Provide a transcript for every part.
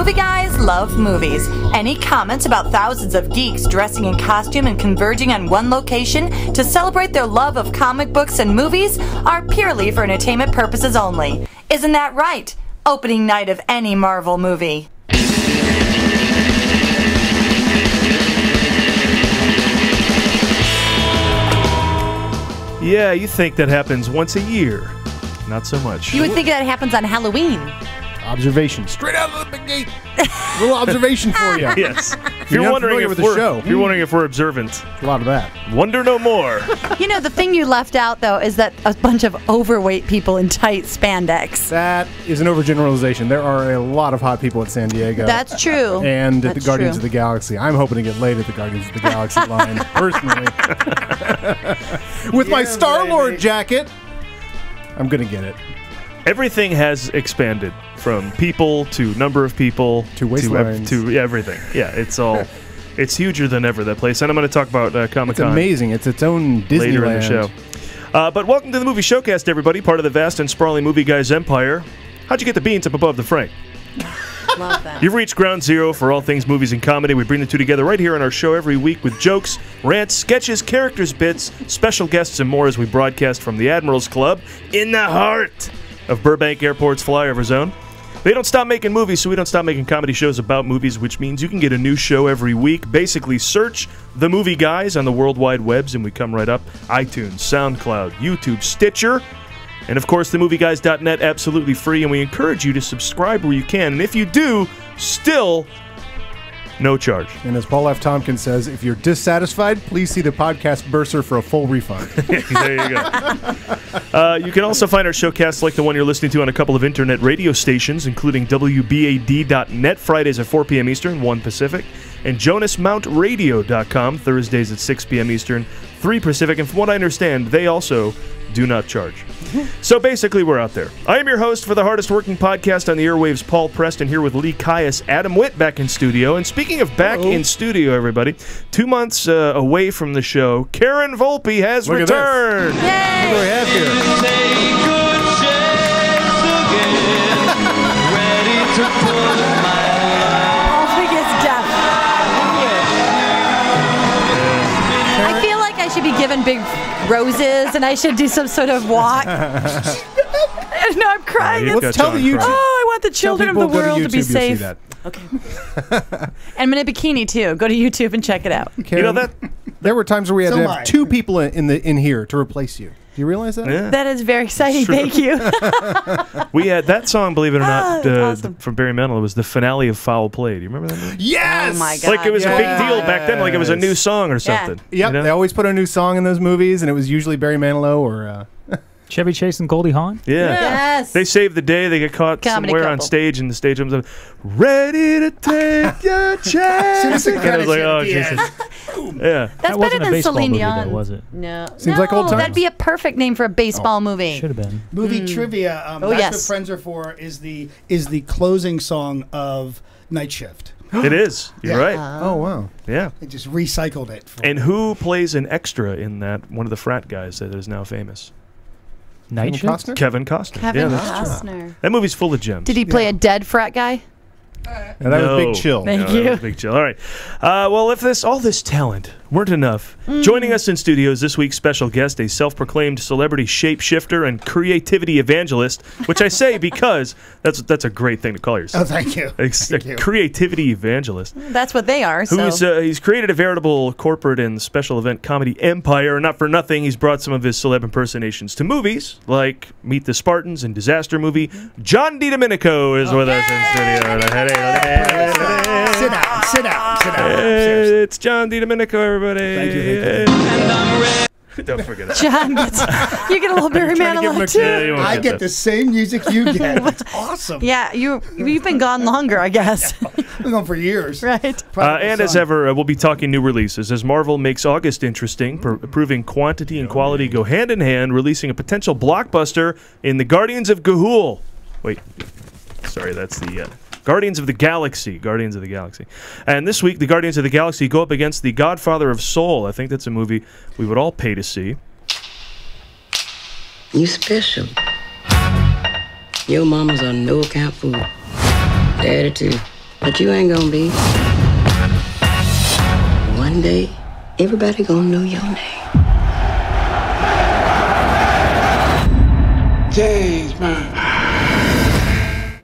Movie guys love movies. Any comments about thousands of geeks dressing in costume and converging on one location to celebrate their love of comic books and movies are purely for entertainment purposes only. Isn't that right? Opening night of any Marvel movie. Yeah, you think that happens once a year. Not so much. You would think that happens on Halloween. Observation. Straight out of the big gate. Little observation for you. Yes. If you're wondering if we're observant, a lot of that. Wonder no more. You know, the thing you left out, though, is that a bunch of overweight people in tight spandex. That is an overgeneralization. There are a lot of hot people at San Diego. That's true. And at the Guardians of the Galaxy. I'm hoping to get laid at the Guardians of the Galaxy line, personally. With my Star-Lord jacket. I'm going to get it. Everything has expanded from people to number of people to waistlines to everything. Yeah, it's all it's huger than ever, that place. And I'm going to talk about Comic-Con. It's amazing. It's its own Disneyland. Later in the show. But welcome to the Movie Showcast, everybody, part of the vast and sprawling Movie Guys empire. How'd you get the beans up above the fray? Love that. You've reached ground zero for all things movies and comedy. We bring the two together right here on our show every week with jokes, rants, sketches, characters, bits, special guests, and more as we broadcast from the Admirals Club in the heart of Burbank Airport's flyover zone. They don't stop making movies, so we don't stop making comedy shows about movies, which means you can get a new show every week. Basically, search The Movie Guys on the World Wide Webs, and we come right up. iTunes, SoundCloud, YouTube, Stitcher, and of course, themovieguys.net, absolutely free, and we encourage you to subscribe where you can. And if you do, still no charge. And as Paul F. Tompkins says, if you're dissatisfied, please see the podcast bursar for a full refund. There you go. You can also find our showcasts like the one you're listening to on a couple of internet radio stations, including WBAD.net Fridays at 4 p.m. Eastern, 1 Pacific, and JonasMountRadio.com Thursdays at 6 p.m. Eastern, 3 Pacific. And from what I understand, they also do not charge. So basically, we're out there. I am your host for the hardest working podcast on the airwaves, Paul Preston, here with Lee Caius, Adam Witt back in studio. And speaking of back in studio, everybody, 2 months away from the show, Karen Volpe has returned. Yay! What do we have here? I feel like I should be given big roses and I should do some sort of walk. No, I'm crying. Let's tell the YouTube. Oh, I want the children of the world to be safe. That. Okay. And I'm in a bikini too. Go to YouTube and check it out. Karen, you know that there were times where we had to have 2 people in here to replace you. Do you realize that? Yeah. That is very exciting. Thank you. We had that song, believe it or not, awesome. from Barry Manilow. It was the finale of Foul Play. Do you remember that movie? Yes! Oh my God. Like it was a big deal back then. Like it was a new song or something. Yep, you know? they always put a new song in those movies, and it was usually Barry Manilow or... Chevy Chase and Goldie Hawn? Yeah. Yes. They saved the day. They get caught Comedy somewhere on couple. stage, and the stage comes up, ready to take your chance. And I was like, oh, Jesus. Yeah. That's That better wasn't a than baseball Celine movie, Dion. though, was it? No. Seems like old times. That'd be a perfect name for a baseball movie. Should have been. Movie trivia. Oh, That's yes. what Friends Are For is the closing song of Night Shift. It is. You're right. Oh, wow. Yeah. They just recycled it. And who plays an extra in that? One of the frat guys that is now famous. Night Shift? Costner? Kevin Costner. Kevin Yeah, that's true. Costner. That movie's full of gems. Did he play a dead frat guy? And that was Big Chill. Thank That you. was Big Chill. All right. Well, if all this talent weren't enough, joining us in studio is this week's special guest, a self-proclaimed celebrity shapeshifter and creativity evangelist, which I say because that's a great thing to call yourself. Oh, thank you. A creativity evangelist. That's what they are. So. He's created a veritable corporate and special event comedy empire. Not for nothing, he's brought some of his celeb impersonations to movies, like Meet the Spartans and Disaster Movie. John DiDomenico is with us in studio. Sit down. Sit down. Sit down. Seriously. It's John DiDomenico, everybody. Thank you. Don't forget that. John gets, you get a little Barry Manilow too. Yeah, you won't I get get that. the same music you get. It's awesome. Yeah, you've been gone longer, I guess. Been going for years. Right. And as ever, we'll be talking new releases as Marvel makes August interesting, proving quantity and quality go hand in hand, releasing a potential blockbuster in the Guardians of Gahul. Wait, sorry, that's the Guardians of the Galaxy. Guardians of the Galaxy. And this week, the Guardians of the Galaxy go up against the Godfather of Soul. I think that's a movie we would all pay to see. You special. Your mama's on no account food. Daddy too. But you ain't gonna be. One day, everybody gonna know your name. James Brown.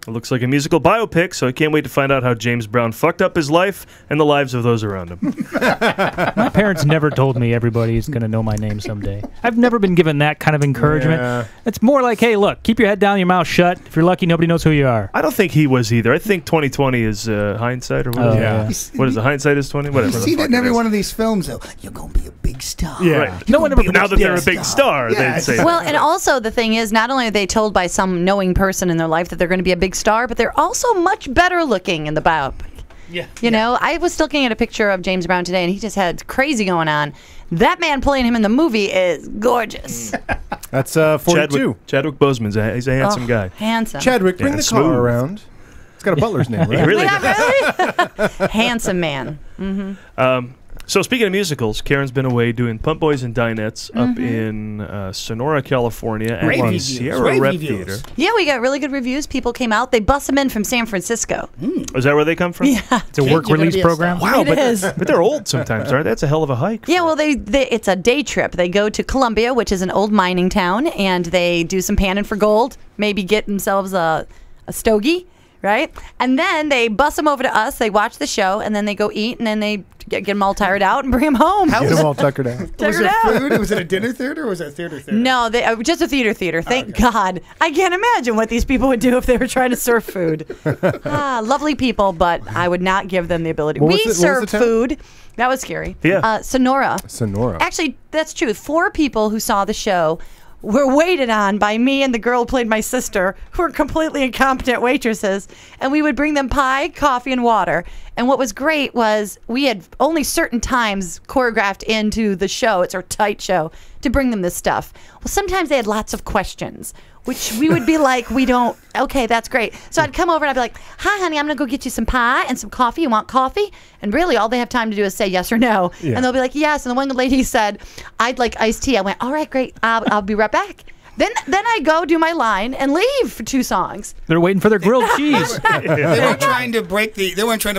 It looks like a musical biopic, so I can't wait to find out how James Brown fucked up his life and the lives of those around him. My parents never told me everybody's going to know my name someday. I've never been given that kind of encouragement. Yeah. It's more like, hey, look, keep your head down, your mouth shut. If you're lucky, nobody knows who you are. I don't think he was either. I think 2020 is hindsight, or what is it? yeah. What is it? Hindsight is 20? Whatever. You see that in every one of these films, though. You're going to be a big star. Yeah. Right. No one ever Now that they're a big star, Yeah, they'd say Well, and also the thing is, not only are they told by some knowing person in their life that they're going to be a big star, but they're also much better looking in the biopic. Yeah. You know, I was looking at a picture of James Brown today, and he just had crazy going on. That man playing him in the movie is gorgeous. That's 42. Chadwick Boseman's he's a handsome guy. Handsome. Chadwick, bring the smooth. car around. It's got a butler's name, right? Really? Yeah, really? Handsome man. So speaking of musicals, Karen's been away doing Pump Boys and Dinettes up in Sonora, California at Rave the reviews. Sierra Rave Rep reviews. Theater. Yeah, we got really good reviews. People came out. They bust them in from San Francisco. Is that where they come from? Yeah. It's a work you're gonna release be a program. star. Wow, It is. but they're old sometimes, aren't they? That's a hell of a hike. Yeah, well, it's a day trip. They go to Columbia, which is an old mining town, and they do some panning for gold, maybe get themselves a stogie, right? And then they bus them over to us. They watch the show, and then they go eat, and then they get them all tired out and bring them home. How Get was them it? all tuckered out. Was Tuckered it out. food? Was it a dinner theater or was it a theater? No, just a theater. Thank God. I can't imagine what these people would do if they were trying to serve food. Lovely people, but I would not give them the ability. What was We the- what was serve the town? food. That was scary. Yeah. Sonora. Sonora. Actually, that's true. 4 people who saw the show were waited on by me and the girl who played my sister, who were completely incompetent waitresses. And we would bring them pie, coffee, and water. And what was great was we had only certain times choreographed into the show, it's our tight show, to bring them this stuff. Well, sometimes they had lots of questions, which we would be like, okay, that's great. So I'd come over and I'd be like, hi, honey, I'm going to go get you some pie and some coffee. You want coffee? And really, all they have time to do is say yes or no. Yeah. And they'll be like, yes. And the one lady said, I'd like iced tea. I went, all right, great. I'll be right back. Then I go do my line and leave for 2 songs. They're waiting for their grilled cheese. They weren't trying to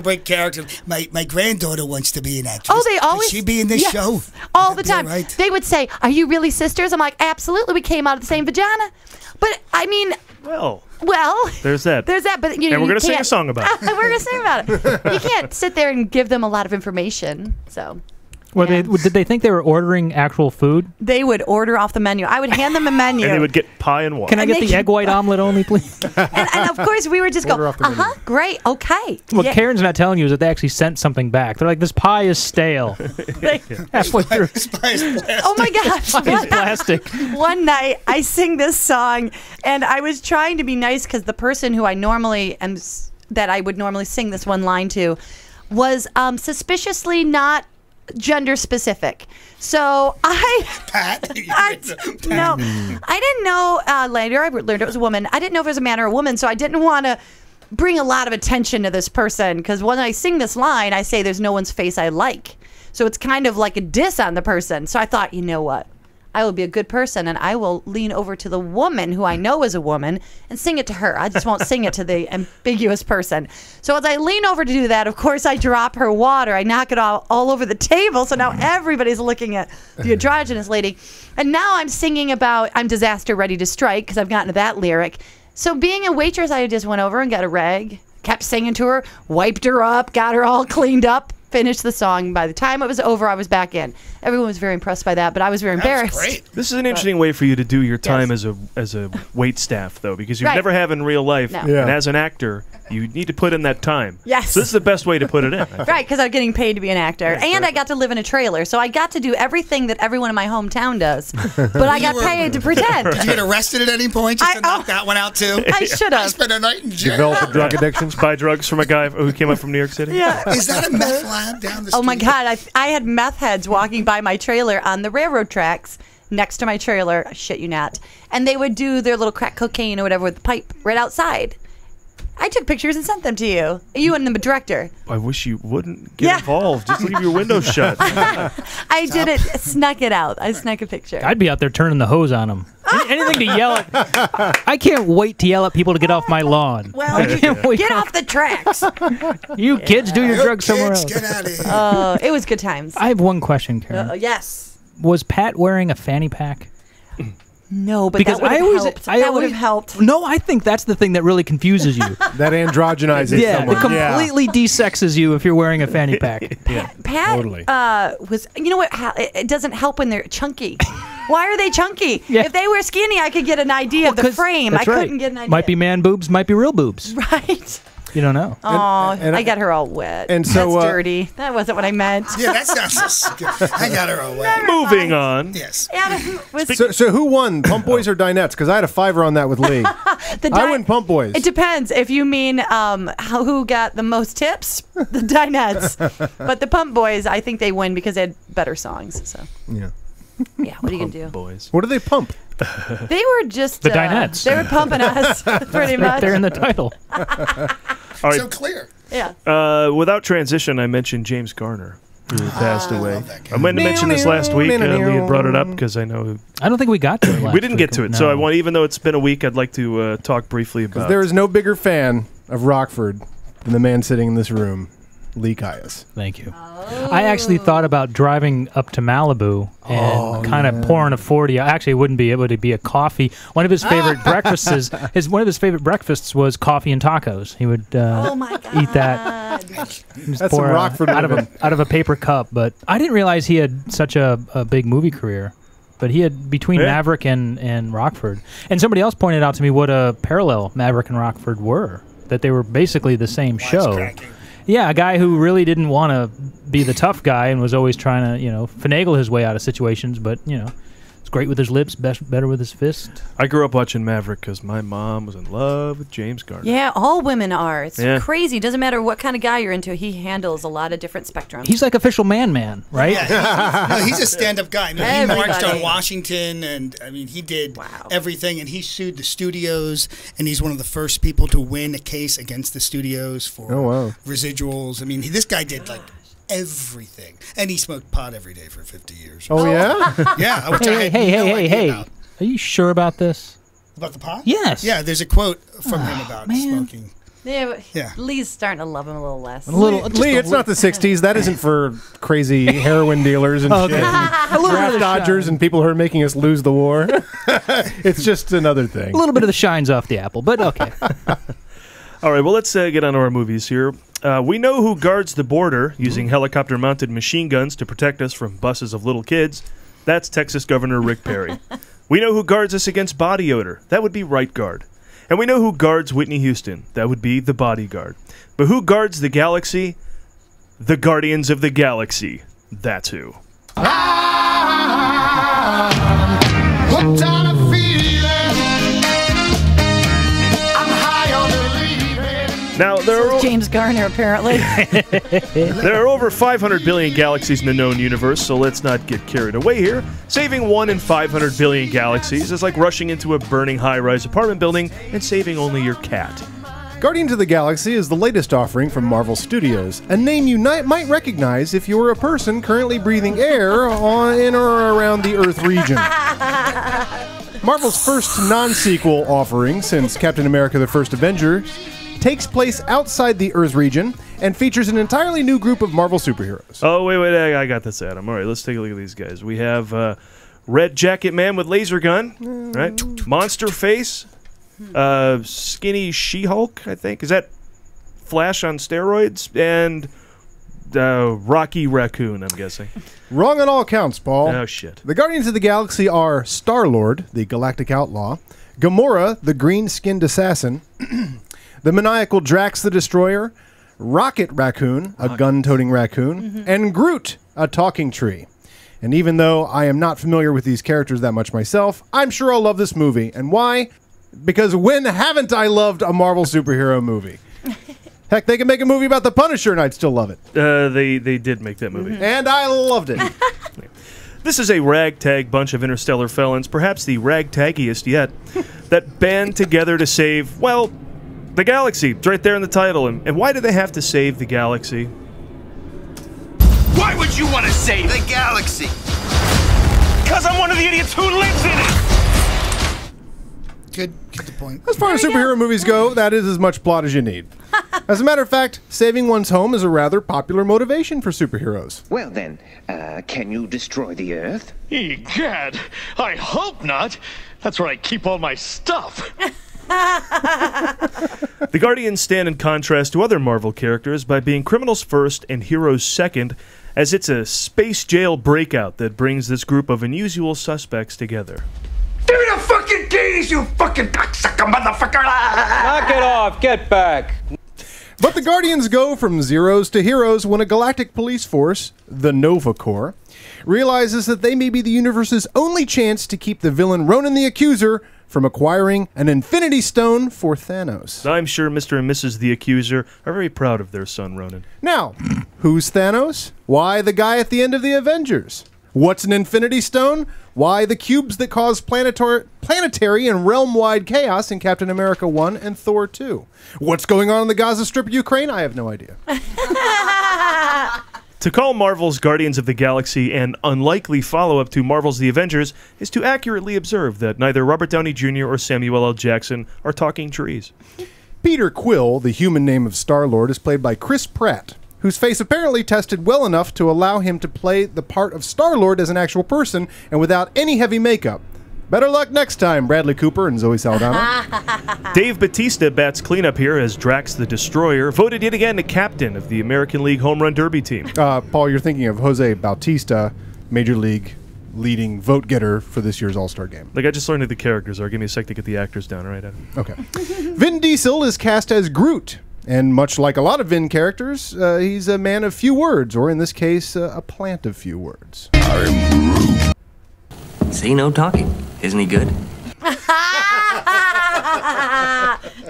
break character. My granddaughter wants to be an actress. Oh, they always. Could she be in this Yes, show? all the Yeah, time. right. They would say, "Are you really sisters?" I'm like, "Absolutely. We came out of the same vagina." But I mean, Well, well, there's that. there's that. But you know, And we're you gonna sing a can't- song about it. We're gonna sing about it. You can't sit there and give them a lot of information. So Did they think they were ordering actual food? they would order off the menu. I would hand them a menu. And they would get pie and water. Can I And get they the can- egg white omelet only, please? and of course, we would just Order go, off the menu. great, okay. What Yeah. Karen's not telling you is that they actually sent something back. They're like, this pie is stale. Halfway through. Oh my gosh. Pie is plastic. One night I sing this song and I was trying to be nice because the person who I normally that I would normally sing this one line to was suspiciously not gender specific. So I didn't know later I learned it was a woman. I didn't know if it was a man or a woman, so I didn't want to bring a lot of attention to this person because when I sing this line I say there's no one's face I like. So it's kind of like a diss on the person. So I thought, you know what? I will be a good person and I will lean over to the woman who I know is a woman and sing it to her. I just won't sing it to the ambiguous person. So as I lean over to do that, of course, I drop her water. I knock it all over the table. So now everybody's looking at the androgynous lady. And now I'm singing about I'm disaster ready to strike because I've gotten to that lyric. So being a waitress, I just went over and got a rag, kept singing to her, wiped her up, got her all cleaned up. Finished the song. By the time it was over, I was back in. Everyone was very impressed by that, but I was very embarrassed. Great. This is an interesting way for you to do your time as a wait staff, though, because you Right. never have in real life. No. Yeah. And as an actor, you need to put in that time. Yes. So this is the best way to put it in. I think. Right, because I'm getting paid to be an actor. And I got to live in a trailer. So I got to do everything that everyone in my hometown does. But I got paid to pretend. Did you get arrested at any point just to knock that one out too? I should I have. spent a night in jail. Develop a drug addiction. Buy drugs from a guy who came up from New York City? Yeah. Is that a meth lab down the street? Oh my God. I had meth heads walking by my trailer on the railroad tracks next to my trailer. I shit you not. And they would do their little crack cocaine or whatever with the pipe right outside. I took pictures and sent them to you. You and the director. I wish you wouldn't get Yeah. involved. Just leave your window shut. I did it, snuck it out. I snuck a picture. I'd be out there turning the hose on them. Anything to yell at. I can't wait to yell at people to get off my lawn. Well, get off the tracks. You kids do your drugs somewhere else. Get out of here. It was good times. I have one question, Karen. Yes. Was Pat wearing a fanny pack? No, but Because that would have helped. That would have helped. No, I think that's the thing that really confuses you. That androgenizes someone. It completely desexes you if you're wearing a fanny pack. Pat Totally. was, you know what? It doesn't help when they're chunky. Why are they chunky? Yeah. If they were skinny, I could get an idea of the frame. I couldn't get an idea. Might be man boobs, might be real boobs. Right. You don't know. Oh, and I got her all wet. and so, That's dirty. That wasn't what I meant. Yeah, that sounds good. I got her away. Moving on. Yes. Adam was So who won, Pump Boys or Dinettes? Because I had a 5 on that with Lee. I went Pump Boys. It depends. If you mean who got the most tips, the Dinettes. But the Pump Boys, I think they win because they had better songs. So Yeah. yeah, what are you gonna do? Boys. What do they pump? They were just The Dinettes. They were pumping us pretty much. They're in the title. All right. So clear. Yeah. Without transition, I mentioned James Garner, who passed away. love that guy. I meant to mention this last week. Lee had brought it up because I know I don't think we got to it last we didn't get week. to it. No. So I want, even though it's been a week, I'd like to talk briefly about. There is no bigger fan of Rockford than the man sitting in this room, Lee Caius. Thank you. I actually thought about driving up to Malibu and kind of pouring a 40. Actually, it wouldn't be. It would be a coffee. One of his favorite breakfasts. One of his favorite breakfasts was coffee and tacos. He would Oh my God. eat that. Just That's some Rockford out living. of a paper cup. But I didn't realize he had such a big movie career. But he had between Maverick and Rockford. And somebody else pointed out to me what a parallel Maverick and Rockford were. That they were basically the same show. Wisecracking. Yeah, a guy who really didn't want to be the tough guy and was always trying to, finagle his way out of situations. But, it's great with his lips, better with his fist. I grew up watching Maverick because my mom was in love with James Garner. Yeah, all women are. It's Yeah. crazy. Doesn't matter what kind of guy you're into. He handles a lot of different spectrums. He's like official man, right? Yeah, he's a stand-up guy. I mean, he marched Everybody. on Washington, and I mean, he did Wow. everything, and he sued the studios, and he's one of the first people to win a case against the studios for residuals. I mean, this guy did like everything, and he smoked pot every day for 50 years. Oh, yeah? Yeah. Which I had no idea Hey. about. Are you sure about this? About the pot? Yes. Yeah, there's a quote from him about smoking. Yeah, Lee's starting to love him a little less. Lee, it's not the 60s. That isn't for crazy heroin dealers and shit. And draft dodgers and people who are making us lose the war. It's just another thing. A little bit of the shine's off the apple, but okay. All right, well, let's get on to our movies here. We know who guards the border using helicopter-mounted machine guns to protect us from buses of little kids. That's Texas Governor Rick Perry. We know who guards us against body odor. That would be Right Guard. And we know who guards Whitney Houston. That would be the Bodyguard. But who guards the galaxy? The Guardians of the Galaxy. That's who. Now, there are James Garner, apparently. There are over 500 billion galaxies in the known universe, so let's not get carried away here. Saving 1 in 500 billion galaxies is like rushing into a burning high-rise apartment building and saving only your cat. Guardians of the Galaxy is the latest offering from Marvel Studios, a name you might recognize if you were a person currently breathing air in or around the Earth region. Marvel's first non-sequel offering since Captain America: The First Avenger takes place outside the Earth region and features an entirely new group of Marvel superheroes. Oh, wait, I got this, Adam. All right, let's take a look at these guys. We have Red Jacket Man with laser gun, right? Monster Face, Skinny She-Hulk, I think. Is that Flash on steroids? And Rocky Raccoon, I'm guessing. Wrong on all counts, Paul. Oh, shit. The Guardians of the Galaxy are Star-Lord, the galactic outlaw, Gamora, the green-skinned assassin, the maniacal Drax the Destroyer, Rocket Raccoon, a gun-toting raccoon, and Groot, a talking tree. And even though I am not familiar with these characters that much myself, I'm sure I'll love this movie. And why? Because when haven't I loved a Marvel superhero movie? Heck, they can make a movie about the Punisher and I'd still love it. They did make that movie. And I loved it. This is a ragtag bunch of interstellar felons, perhaps the ragtaggiest yet, that band together to save, well, the galaxy. It's right there in the title. And why do they have to save the galaxy? Why would you want to save the galaxy? Because I'm one of the idiots who lives in it! Good point. As far as superhero movies go, that is as much plot as you need. As a matter of fact, saving one's home is a rather popular motivation for superheroes. Well then, can you destroy the Earth? Egad, I hope not. That's where I keep all my stuff. The Guardians stand in contrast to other Marvel characters by being criminals first and heroes second, as it's a space jail breakout that brings this group of unusual suspects together. Give me the fucking keys, you fucking cocksucker motherfucker! Knock it off, get back. But the Guardians go from zeros to heroes when a galactic police force, the Nova Corps, realizes that they may be the universe's only chance to keep the villain Ronan the Accuser from acquiring an Infinity Stone for Thanos. I'm sure Mr. and Mrs. the Accuser are very proud of their son, Ronan. Now, who's Thanos? Why, the guy at the end of the Avengers. What's an Infinity Stone? Why, the cubes that cause planetary and realm-wide chaos in Captain America 1 and Thor 2. What's going on in the Gaza Strip of Ukraine? I have no idea. To call Marvel's Guardians of the Galaxy an unlikely follow-up to Marvel's The Avengers is to accurately observe that neither Robert Downey Jr. or Samuel L. Jackson are talking trees. Peter Quill, the human name of Star-Lord, is played by Chris Pratt, whose face apparently tested well enough to allow him to play the part of Star-Lord as an actual person and without any heavy makeup. Better luck next time, Bradley Cooper and Zoe Saldana. Dave Bautista bats cleanup here as Drax the Destroyer, voted yet again the captain of the American League Home Run Derby team. Paul, you're thinking of Jose Bautista, Major League leading vote getter for this year's All-Star game. Like, I just learned who the characters are. Give me a sec to get the actors down, all right, Adam? Okay. Vin Diesel is cast as Groot. And much like a lot of Vin characters, he's a man of few words, or in this case, a plant of few words. I'm Groot. See, no talking. Isn't he good?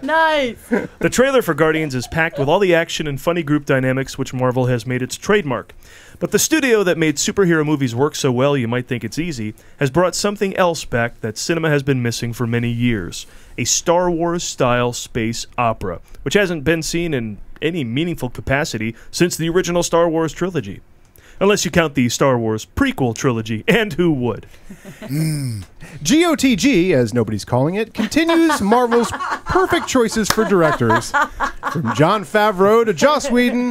Nice. The trailer for Guardians is packed with all the action and funny group dynamics which Marvel has made its trademark. But the studio that made superhero movies work so well you might think it's easy has brought something else back that cinema has been missing for many years. A Star Wars-style space opera, which hasn't been seen in any meaningful capacity since the original Star Wars trilogy. Unless you count the Star Wars prequel trilogy, and who would? GOTG, as nobody's calling it, continues Marvel's perfect choices for directors, from Jon Favreau to Joss Whedon,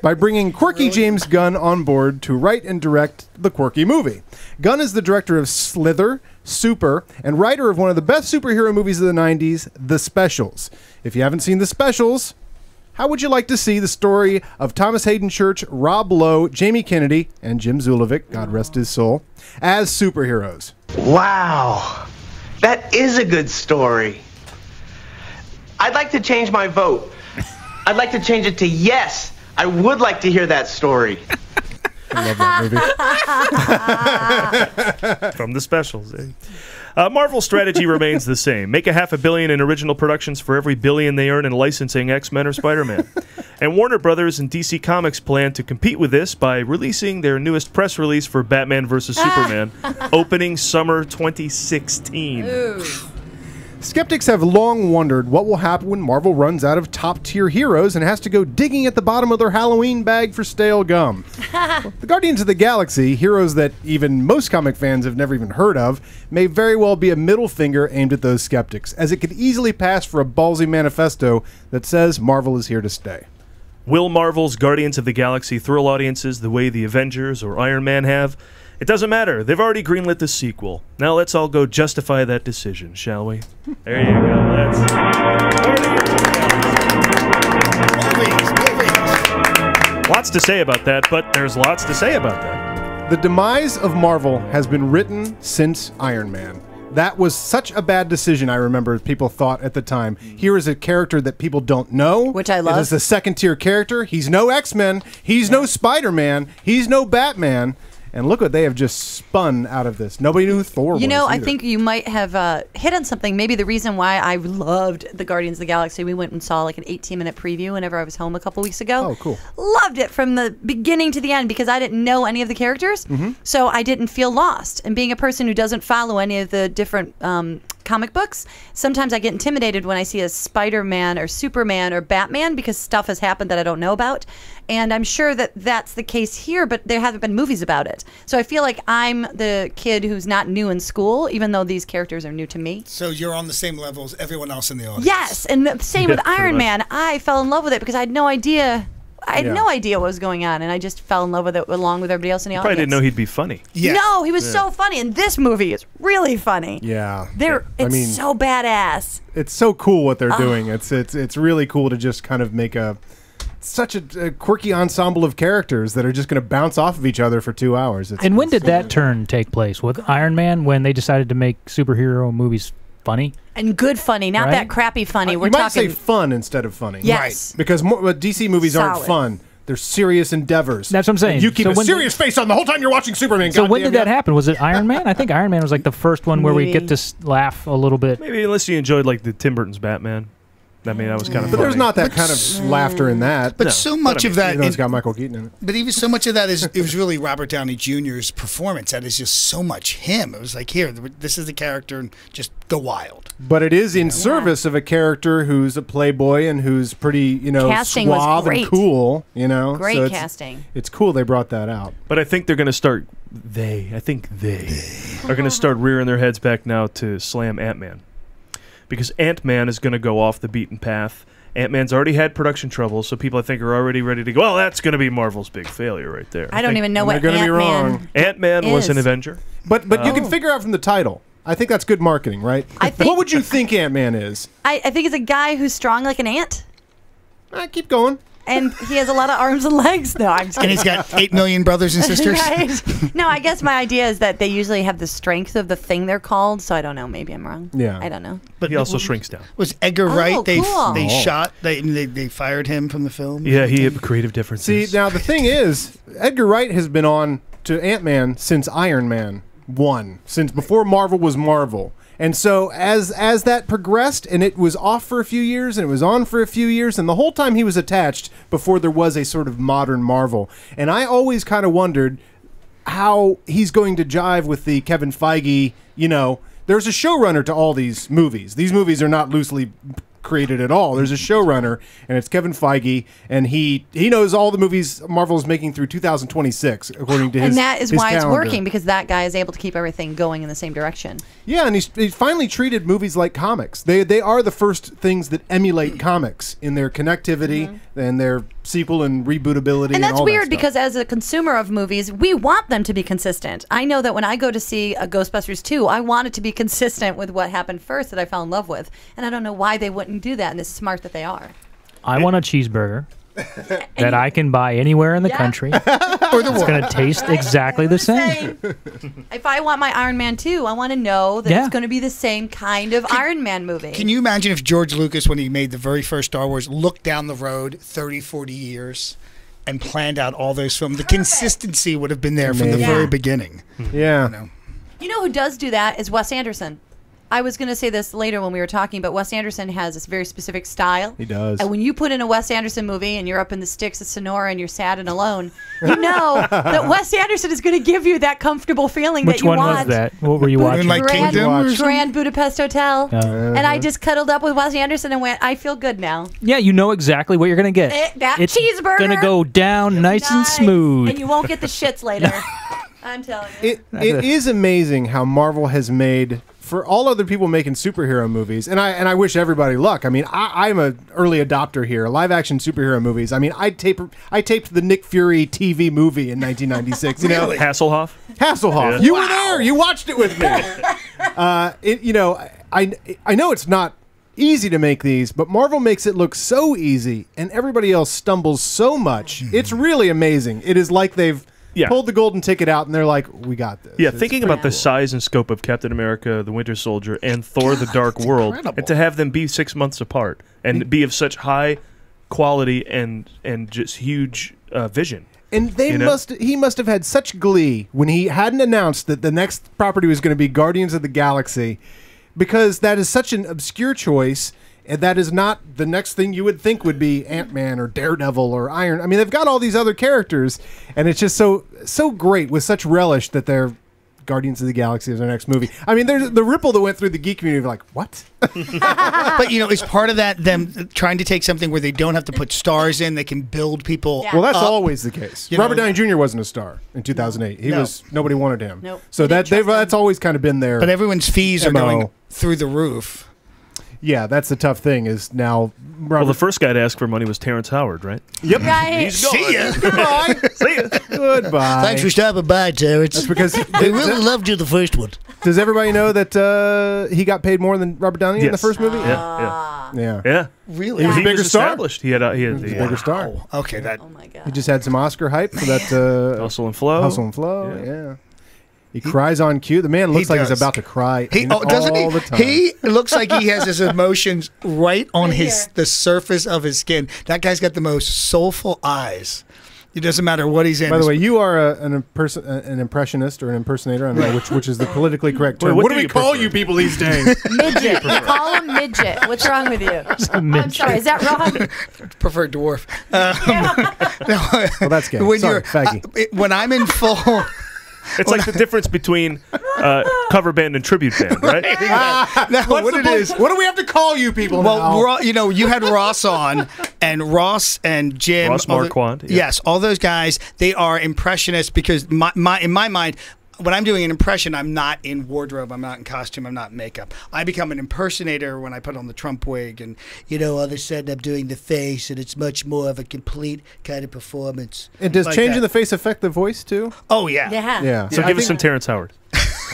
by bringing quirky James Gunn on board to write and direct the quirky movie. Gunn is the director of Slither, Super, and writer of one of the best superhero movies of the 90s, The Specials. If you haven't seen The Specials, how would you like to see the story of Thomas Hayden Church, Rob Lowe, Jamie Kennedy, and Jim Zulovic, God rest his soul, as superheroes? Wow, that is a good story. I'd like to change my vote. I'd like to change it to yes. I would like to hear that story. I love that movie. From The Specials. Marvel's strategy remains the same. Make $500 million in original productions for every $1 billion they earn in licensing X-Men or Spider-Man. And Warner Brothers and DC Comics plan to compete with this by releasing their newest press release for Batman vs. Superman, opening summer 2016. Ooh. Skeptics have long wondered what will happen when Marvel runs out of top-tier heroes and has to go digging at the bottom of their Halloween bag for stale gum. The Guardians of the Galaxy, heroes that even most comic fans have never even heard of, may very well be a middle finger aimed at those skeptics, as it could easily pass for a ballsy manifesto that says Marvel is here to stay. Will Marvel's Guardians of the Galaxy thrill audiences the way the Avengers or Iron Man have? It doesn't matter. They've already greenlit the sequel. Now let's all go justify that decision, shall we? There you go. Let's. Lots to say about that, but there's lots to say about that. The demise of Marvel has been written since Iron Man. That was such a bad decision, I remember people thought at the time. Here is a character that people don't know. Which I love. It is a second-tier character. He's no X-Men. He's no Spider-Man. He's no Batman. And look what they have just spun out of this. Nobody knew who Thor was. You know, I either. think you might have hit on something. Maybe the reason why I loved the Guardians of the Galaxy, we went and saw like an 18-minute preview whenever I was home a couple weeks ago. Oh, cool. Loved it from the beginning to the end because I didn't know any of the characters. So I didn't feel lost. And being a person who doesn't follow any of the different comic books, sometimes I get intimidated when I see a Spider-Man or Superman or Batman because stuff has happened that I don't know about. And I'm sure that that's the case here, but there haven't been movies about it. So I feel like I'm the kid who's not new in school, even though these characters are new to me. So you're on the same level as everyone else in the audience. Yes, and the same with Iron Man. I fell in love with it because I had no idea. I had no idea what was going on, and I just fell in love with it along with everybody else in the audience. Probably didn't know he'd be funny. Yeah. No, he was so funny, and this movie is really funny. Yeah. It's so badass. It's so cool what they're doing. It's really cool to just kind of make such a quirky ensemble of characters that are just going to bounce off of each other for 2 hours. And when did that turn take place? With Iron Man, when they decided to make superhero movies funny? And good funny, not that crappy funny. We're you might talking say fun instead of funny. Yes. Right. Because DC movies aren't fun. They're serious endeavors. That's what I'm saying. And you keep a serious face on the whole time you're watching Superman. So when did that happen? Was it Iron Man? I think Iron Man was like the first one where we get to laugh a little bit. Maybe unless you enjoyed like the Tim Burton's Batman. I mean, that was kind of funny. But there's not that kind of laughter in that. But so much of that... it's got Michael Keaton in it. But even so much of that it was really Robert Downey Jr.'s performance. That is just so much him. It was like, here, this is the character, and just go wild. But it is in service of a character who's a playboy and who's pretty, casting suave was and cool, Great so casting. It's cool they brought that out. But I think they're going to start... I think they are going to start rearing their heads back now to slam Ant-Man. Because Ant-Man is going to go off the beaten path. Ant-Man's already had production trouble, so people I think are already ready to go, well, that's going to be Marvel's big failure right there. I don't even know what Ant-Man Ant-Man was an Avenger. But you can figure out from the title. I think that's good marketing, right? What would you think Ant-Man is? I think it's a guy who's strong like an ant. Keep going. And he has a lot of arms and legs. No, I'm just kidding. And he's got 8 million brothers and sisters. Right? No, I guess my idea is that they usually have the strength of the thing they're called. So I don't know. Maybe I'm wrong. Yeah, I don't know. But he also shrinks down. Was Edgar Wright? Cool. They shot. They fired him from the film. Yeah, he had creative differences. See, now the thing is, Edgar Wright has been on to Ant-Man since Iron Man 1, since before Marvel was Marvel. And so as that progressed, and it was off for a few years, and it was on for a few years, and the whole time he was attached before there was a sort of modern Marvel. And I always kind of wondered how he's going to jive with the Kevin Feige, there's a showrunner to all these movies. These movies are not loosely created at all. There's a showrunner, and it's Kevin Feige, and he knows all the movies Marvel is making through 2026, according to his And that is his why calendar. it's working, because that guy is able to keep everything going in the same direction. Yeah, and he's finally treated movies like comics. They are the first things that emulate comics in their connectivity and their sequel and rebootability. And that's all weird that because as a consumer of movies, we want them to be consistent. I know that when I go to see a Ghostbusters 2, I want it to be consistent with what happened first that I fell in love with. And I don't know why they wouldn't do that, and it's smart that they are. I want a cheeseburger that I can buy anywhere in the country. It's going to taste exactly the same. If I want my Iron Man 2, I want to know that it's going to be the same kind of Iron Man movie. Can you imagine if George Lucas, when he made the very first Star Wars, looked down the road 30, 40 years and planned out all those films? The consistency would have been there from the very beginning. Yeah. You know who does do that is Wes Anderson. I was going to say this later when we were talking, but Wes Anderson has this very specific style. He does. And when you put in a Wes Anderson movie and you're up in the sticks of Sonora and you're sad and alone, you know that Wes Anderson is going to give you that comfortable feeling that you want. Which one was that? What were you watching? Grand Budapest Hotel. And I just cuddled up with Wes Anderson and went, I feel good now. Yeah, you know exactly what you're going to get. It's cheeseburger. Going to go down nice and smooth. And you won't get the shits later. I'm telling you. It is amazing how Marvel has made... For all other people making superhero movies, and I wish everybody luck. I mean, I'm an early adopter here. Live action superhero movies. I mean, I taped the Nick Fury TV movie in 1996. Really? Hasselhoff. Yeah. You were there. You watched it with me. I know it's not easy to make these, but Marvel makes it look so easy, and everybody else stumbles so much. It's really amazing. It is like they've pulled the golden ticket out, and they're like, we got this. Yeah, thinking about the size and scope of Captain America, the Winter Soldier, and Thor the Dark World, and to have them be 6 months apart, and be of such high quality and just huge vision. And he must have had such glee when he hadn't announced that the next property was going to be Guardians of the Galaxy, because that is such an obscure choice. And that is not the next thing you would think would be Ant-Man or Daredevil or Iron. I mean, they've got all these other characters, and it's just so great with such relish that they're Guardians of the Galaxy as our next movie. I mean, there's the ripple that went through the geek community of like, what? But, it's part of that, them trying to take something where they don't have to put stars in, they can build people Well, that's up. always the case. Robert Downey Jr. wasn't a star in 2008. Nobody wanted him. Nope. So that's always kind of been there. But everyone's fees are going through the roof. Yeah, that's the tough thing is now... Well, the first guy to ask for money was Terrence Howard, right? Yep. Right. He's gone. See ya. Goodbye. See ya. Goodbye. Thanks for stopping by, Terrence. That's because... They really loved you the first one. Does everybody know that he got paid more than Robert Downey in the first movie? Yeah. Really? He was a bigger star. Established. He had a bigger star. Okay, Oh my god. He just had some Oscar hype for that... Hustle and Flow. Hustle and Flow, yeah. He cries on cue. The man looks like he's about to cry doesn't all he? the time. He looks like he has his emotions right on the surface of his skin. That guy's got the most soulful eyes. It doesn't matter what he's in. By the way, you are an impressionist or an impersonator. I don't know which is the politically correct term. Wait, what do we call you people these days? Midget. We call him midget. What's wrong with you? I'm sorry. Is that wrong? Prefer dwarf. Well, that's gay. Sorry, faggy. When I'm in full... It's like the difference between cover band and tribute band, right? What do we have to call you people now? You had Ross on, and Ross and Jim. Ross Marquand. Yeah. Yes, all those guys, they are impressionists because in my mind, when I'm doing an impression, I'm not in wardrobe, I'm not in costume, I'm not in makeup. I become an impersonator when I put on the Trump wig, and all of a sudden I'm doing the face, and it's much more of a complete kind of performance. And does changing the face affect the voice too? Oh yeah, yeah. So give us some Terrence Howard.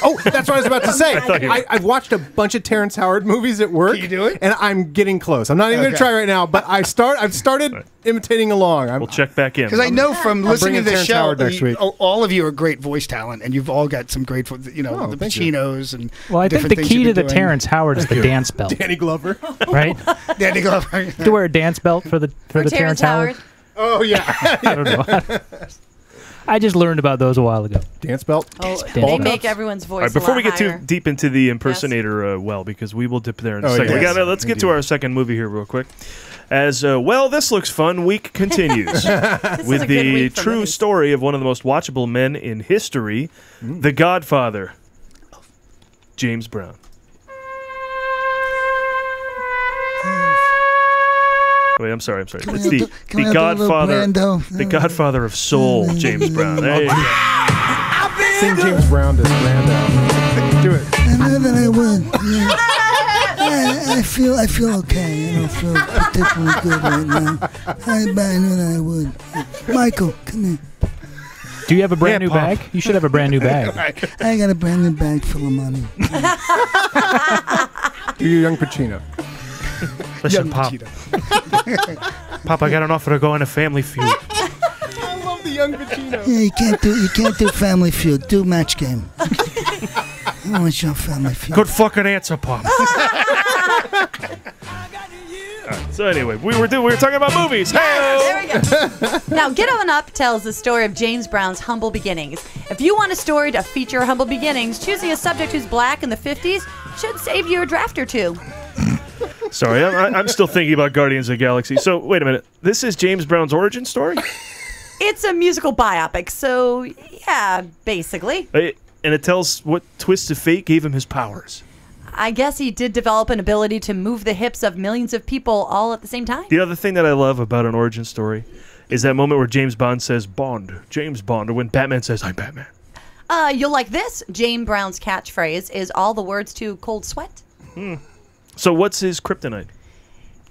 Oh, that's what I was about to say. I've watched a bunch of Terrence Howard movies at work. Can you do it? And I'm getting close. I'm not even going to try right now, but I've started imitating along. We'll check back in. Because I know from listening to the show, Howard next week. all of you are great voice talent, and you've all got some great, the Pacinos and. Well, I think the key to the Terrence Howard is the dance belt. Danny Glover, right? Danny Glover. To wear a dance belt for the Terrence Howard. Oh yeah. I don't know. I just learned about those a while ago. Dance belt. Oh, they make everyone's voice. All right, before we get higher. too deep into the impersonator, because we will dip there in a second. Yes. Let's get to our second movie here real quick. As this looks fun. Week continues with the true story of one of the most watchable men in history, The Godfather, James Brown. Wait, I'm sorry. It's the Godfather, the Godfather of Soul, James Brown. There you go. Sing James Brown to Brando. Do it. I know that I would. Yeah. I feel okay. I don't feel particularly good right now. I know that I would. Michael, come here. Do you have a brand new bag? You should have a brand new bag. I got a brand new bag full of money. Do your Young Pacino. Listen, Pop. Pop, I got an offer to go on a Family Feud. I love the Young Pacino. Yeah, you can't do Family Feud. Do Match Game. I want your Family Feud. Good fucking answer, Pop. So anyway, we were talking about movies. There we go. Now, Get On Up tells the story of James Brown's humble beginnings. If you want a story to feature humble beginnings, choosing a subject who's black in the 50s should save you a draft or two. Sorry, I'm still thinking about Guardians of the Galaxy. So, wait a minute. This is James Brown's origin story? It's a musical biopic, so yeah, basically. And it tells what twist of fate gave him his powers. I guess he did develop an ability to move the hips of millions of people all at the same time. The other thing that I love about an origin story is that moment where James Bond says, Bond, James Bond, or when Batman says, I'm Batman. You'll like this. James Brown's catchphrase is all the words to Cold Sweat. So what's his kryptonite?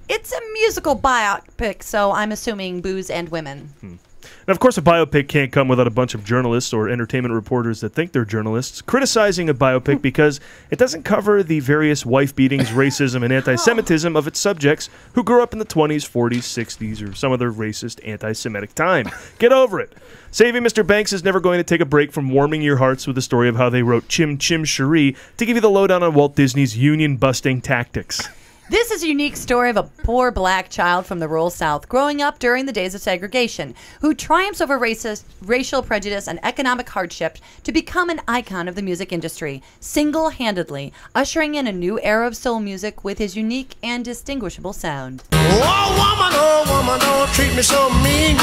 It's a musical biopic, so I'm assuming booze and women. And of course, a biopic can't come without a bunch of journalists or entertainment reporters that think they're journalists criticizing a biopic because it doesn't cover the various wife beatings, racism, and anti-Semitism of its subjects who grew up in the 20s, 40s, 60s, or some other racist, anti-Semitic time. Get over it. Saving Mr. Banks is never going to take a break from warming your hearts with the story of how they wrote Chim Chim Cherie to give you the lowdown on Walt Disney's union-busting tactics. This is a unique story of a poor black child from the rural South growing up during the days of segregation, who triumphs over racial prejudice and economic hardship to become an icon of the music industry, single-handedly ushering in a new era of soul music with his unique and distinguishable sound. Oh, woman, don't treat me so mean.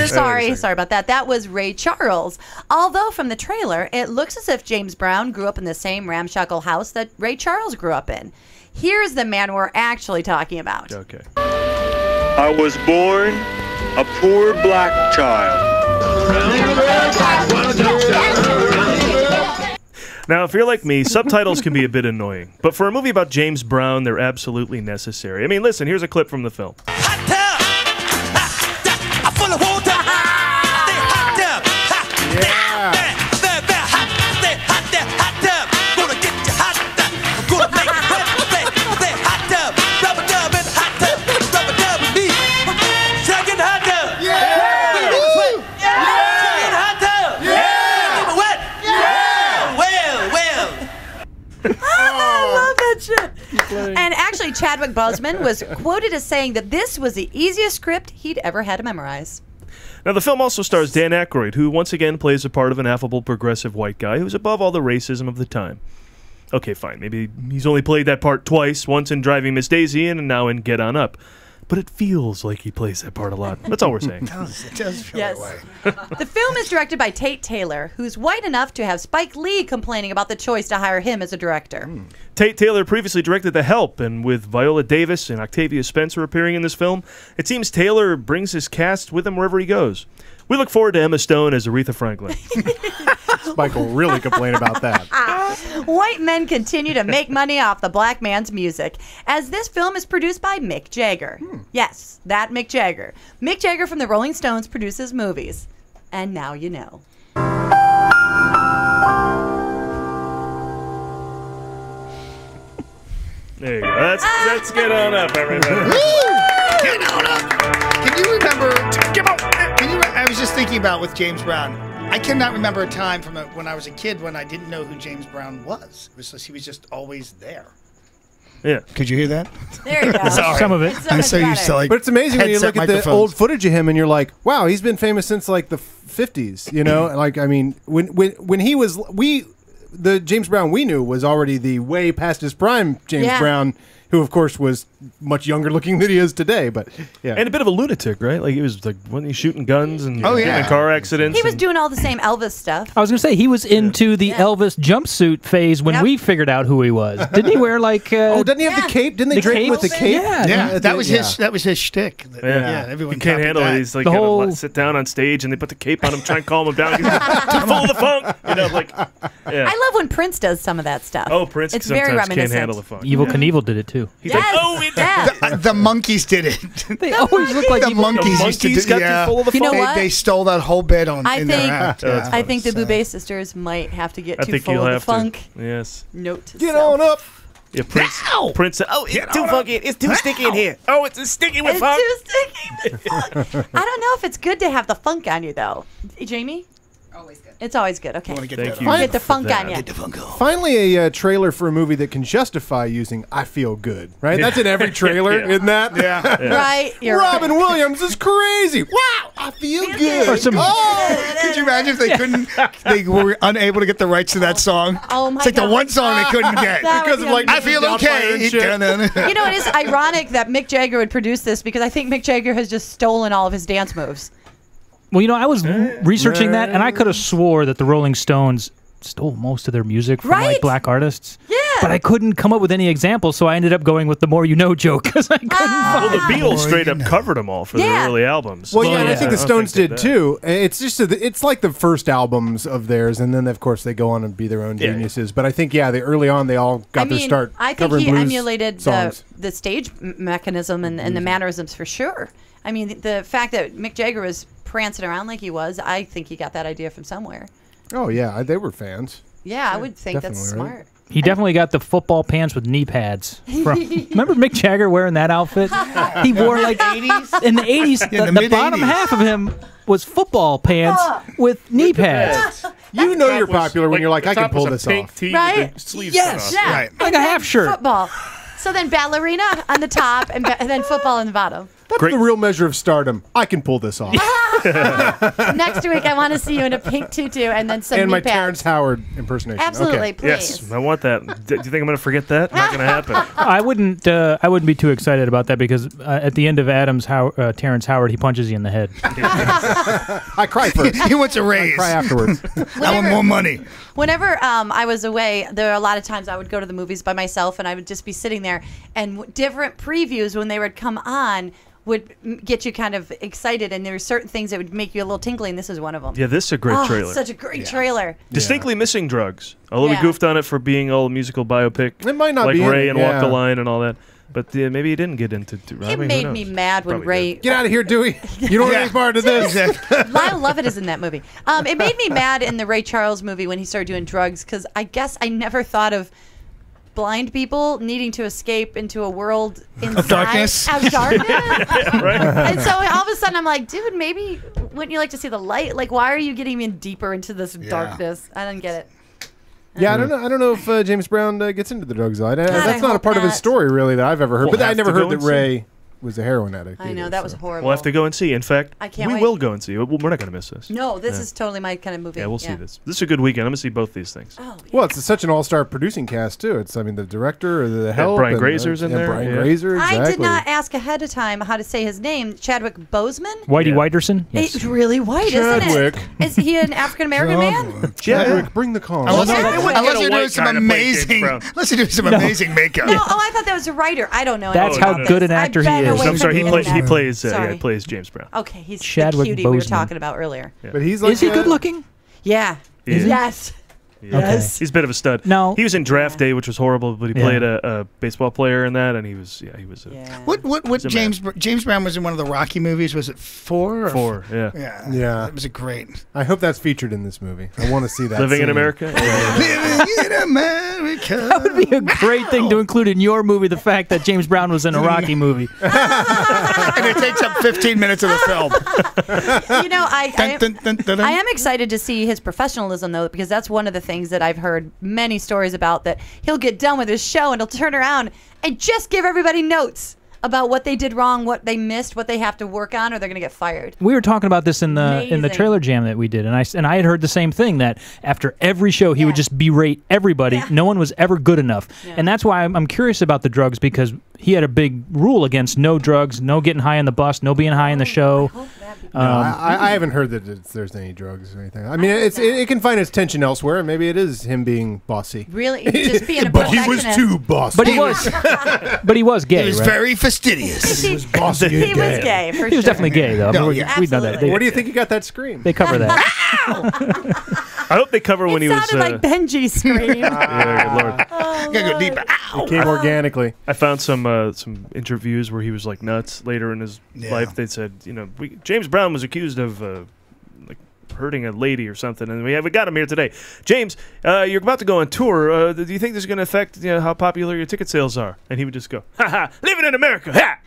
Sorry about that. That was Ray Charles. Although from the trailer, it looks as if James Brown grew up in the same ramshackle house that Ray Charles grew up in. Here's the man we're actually talking about. Okay. I was born a poor black child. Now, if you're like me, subtitles can be a bit annoying. But for a movie about James Brown, they're absolutely necessary. I mean, listen, here's a clip from the film. And actually, Chadwick Boseman was quoted as saying that this was the easiest script he'd ever had to memorize. Now, the film also stars Dan Aykroyd, who once again plays the part of an affable, progressive white guy who's above all the racism of the time. Okay, fine, maybe he's only played that part twice, once in Driving Miss Daisy and now in Get On Up. But it feels like he plays that part a lot. That's all we're saying. It does feel Yes. that way. The film is directed by Tate Taylor, who's white enough to have Spike Lee complaining about the choice to hire him as a director. Tate Taylor previously directed The Help, and with Viola Davis and Octavia Spencer appearing in this film, it seems Taylor brings his cast with him wherever he goes. We look forward to Emma Stone as Aretha Franklin. Spike will really complain about that. White men continue to make money off the black man's music, as this film is produced by Mick Jagger. Yes, that Mick Jagger. Mick Jagger from the Rolling Stones produces movies. And now you know. There you go. Let's get on up, everybody. Get on up. Can you remember? I was just thinking about with James Brown. I cannot remember a time from when I was a kid when I didn't know who James Brown was. It was just, he was just always there. Yeah. Could you hear that? There you go. Sorry. Some of it. I'm so used to like. But it's amazing when you look at the old footage of him and you're like, wow, he's been famous since like the 50s. You know, like I mean, when he was the James Brown we knew was already the way past his prime James Brown, who of course was much younger looking than he is today. But yeah, and a bit of a lunatic, right? Like he was like when he's shooting guns and getting in car accidents. He was doing all the same Elvis stuff. I was going to say, he was into the Elvis jumpsuit phase when we figured out who he was. Didn't he wear like... doesn't he have the cape? Didn't they drape him with the cape? Yeah, that was his shtick. Yeah, everyone he can't handle it. He's like, sit down on stage and they put the cape on him, try and calm him down. He's too full of the funk. You know, like, yeah. I love when Prince does some of that stuff. Oh, Prince it's sometimes very reminiscent. can't handle the funk. Evil Knievel did it too. He's like, oh, it the monkeys did it. They always look like the monkeys used to do. Got too full of the you know funk. what? They stole that whole bit in their act. I think the Boubet sisters might have to get too full of the funk. Yes. Note to Get self. on up. Yeah, Prince. Oh, it's too funky. It's too sticky in here. Oh, it's sticky with It's funk. too sticky with funk. I don't know if it's good to have the funk on you, though. Jamie? Always good. It's always good. Okay. Get Thank that you. on. Get the funk on you. Get the funk on. Finally, a trailer for a movie that can justify using "I feel good." Right? That's in every trailer, isn't that? Yeah. Right. You're Robin right. Williams is crazy. Wow, I feel good. Or some- Could you imagine if they couldn't? They were unable to get the rights to that song. Oh my It's like God. the one song they couldn't get That because would of be like I feel okay. and shit. You know, it is ironic that Mick Jagger would produce this because I think Mick Jagger has just stolen all of his dance moves. Well, you know, I was researching that, and I could have swore that the Rolling Stones stole most of their music from like black artists. Yeah. But I couldn't come up with any examples, so I ended up going with the more you know joke because I couldn't Well, find the Beatles straight up covered them all for their early albums. Well, yeah, and I yeah. think the I don't Stones think did they too. It's just it's like the first albums of theirs, and then of course they go on and be their own geniuses. But I think early on they all got their start. I think covering he blues emulated songs. the stage mechanism and the mannerisms for sure. I mean, the fact that Mick Jagger was prancing around like he was, I think he got that idea from somewhere. Oh yeah, they were fans. Yeah, I would think that's definitely, smart. He definitely got the football pants with knee pads. Remember Mick Jagger wearing that outfit? He wore like in the 80s. The bottom half of him was football pants with knee pads. You know you're popular when you're like, I can pull this off. Tee Right? with the sleeves Yes. cut off. Yeah. Right. Like a half shirt. Football. So then ballerina on the top and then football on the bottom. That's the real measure of stardom. I can pull this off. Next week, I want to see you in a pink tutu and then some And knee my pads. Terrence Howard impersonation. Absolutely, Okay. please. Yes, I want that. Do you think I'm going to forget that? Not going to happen. I wouldn't be too excited about that because at the end of Terrence Howard, he punches you in the head. I cry first. He wants a raise. I cry afterwards. I want more money. Whenever I was away, there were a lot of times I would go to the movies by myself, and I would just be sitting there, and different previews when they would come on would get you kind of excited, and there were certain things that would make you a little tingly, and this is one of them. Yeah, this is a great trailer. Such a great trailer. Distinctly missing drugs. Although Yeah. we goofed on it for being all musical biopic. It might not like be in Ray it, and Walk the yeah. Line and all that. But maybe he didn't get into It Robbie. made me mad when Ray... Get out of here, Dewey. You don't want any part of this. Lyle Lovett is in that movie. It made me mad in the Ray Charles movie when he started doing drugs, because I guess I never thought of blind people needing to escape into a world inside Of darkness. Of darkness. Right. And so all of a sudden I'm like, dude, maybe wouldn't you like to see the light? Like, why are you getting in deeper into this darkness? I didn't get it. Yeah, I don't know. I don't know if James Brown gets into the drugs. That's I not a hope part of his not. story, really, that I've ever heard. We'll but I have never to go heard that and see. Ray was a heroin addict. I know, that was horrible. We'll have to go and see. In fact, I can't we wait. will go and see. We're not going to miss this. No, this Yeah. is totally my kind of movie. Yeah, we'll see this. This is a good weekend. I'm going to see both these things. Oh, Well, it's such an all-star producing cast too. It's, I mean, the director, the help, Brian and, Grazer's in there, Brian yeah. Grazer, exactly. I did not ask ahead of time how to say his name. Chadwick Boseman? Whitey Whiterson? It's really white, Chadwick. isn't it? Is he an African American man? Chadwick, bring the calm. Unless you're doing some amazing, unless you're doing some amazing makeup. No, I thought that was a writer. I don't know. That's anything how about good this. an actor I've he been is. away I'm from sorry. He the plays. He internet. plays. Sorry. He plays James Brown. Okay, he's Chadwick the cutie we were Boseman. talking about earlier. But he's like, Is he good looking? Yeah. He is. Yes. Yeah. Yes. He's a bit of a stud. No. He was in Draft Day, which was horrible, but he Yeah. played a baseball player in that, and he was What James Brown was in one of the Rocky movies? Was it 4? Or 4, yeah. Yeah. It was a great. I hope that's featured in this movie. I want to see that. Living in scene. America. Living in America. That would be a great thing to include in your movie, the fact that James Brown was in a Rocky movie. And it takes up 15 minutes of the film. You know, I Dun. am excited to see his professionalism, though, because that's one of the things that I've heard many stories about, that he'll get done with his show and he'll turn around and just give everybody notes about what they did wrong, what they missed, what they have to work on, or they're going to get fired. We were talking about this in the Amazing. trailer jam that we did, and I had heard the same thing, that after every show he would just berate everybody. Yeah. No one was ever good enough, and that's why I'm curious about the drugs, because he had a big rule against no drugs, no getting high on the bus, no being high in the show. No, I haven't heard that there's any drugs or anything. I mean, it can find its tension elsewhere. Maybe it is him being bossy. Really, just being a But he was perfectionist. too bossy. But he was, but he was gay. He was right? very fastidious. He was bossy. He and was gay. gay, for He was sure. definitely gay, though. No, I mean, yeah. we know that. Absolutely. Where do you think he got that scream? They cover that. I hope they cover when It he was. sounded like Benji's scream. Yeah, good lord. Gotta go deeper. It came organically. I found some interviews where he was like nuts later in his life. They said, James Brown was accused of like hurting a lady or something, and we got him here today. James, you're about to go on tour. Do you think this is going to affect how popular your ticket sales are? And he would just go, "Ha ha, living in America, ha!"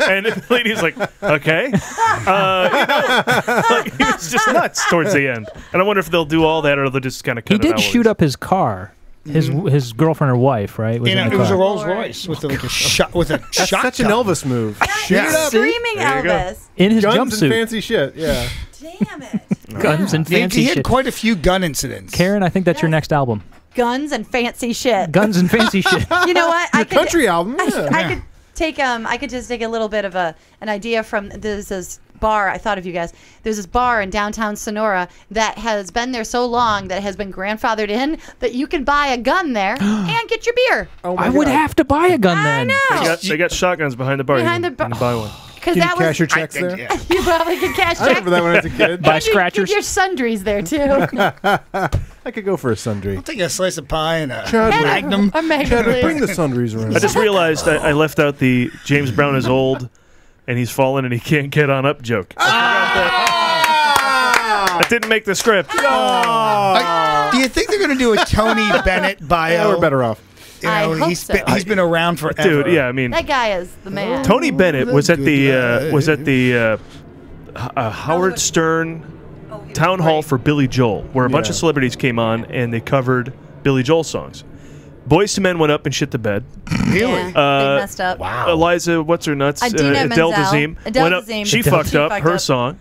And the lady's like, "Okay," like, he was just nuts towards the end. And I wonder if they'll do all that or they'll just kind of cut He it did out. shoot up his car. His girlfriend or wife, right? Was in the It was a car. Rolls Royce with a shot with a That's shot. such an Elvis move. Yeah. Screaming There you go. Elvis. in his Guns and jumpsuit. fancy shit. Yeah. Damn it. Guns and fancy He had shit. quite a few gun incidents. Karen, I think that's your next album. Guns and fancy shit. Guns and fancy shit. You know what? Your country album. Yeah. I could just take a little bit of an idea from this bar. I thought of you guys. There's this bar in downtown Sonora that has been there so long that it has been grandfathered in that you can buy a gun there and get your beer. Oh my I would God. have to buy a gun I then. know. They got shotguns behind the bar. Behind you the can bar. buy one. Because Can you that cash was your checks there? you probably could cash I remember that when I was a kid. Buy And you scratchers. Get your sundries there too. I could go for a sundry. I'll take a slice of pie and a Chadwick. Magnum. A Magnum, Chadwick, bring please. the sundries around. I just realized I left out the James Brown is old and he's fallen and he can't get on up joke. That didn't make the script. Do you think they're going to do a Tony Bennett bio? Yeah, we're better off. You know, I hope he's so. been, he's been around forever. Dude, yeah, I mean, That guy is the man. Tony Bennett was at the Howard Stern town hall for Billy Joel, where a bunch of celebrities came on and they covered Billy Joel songs. Boyz II Men went up and shit the bed. Really? They messed up. Wow. Eliza, what's her nuts? Idina Adele Menzel. Dazeem went up. She fucked up her song.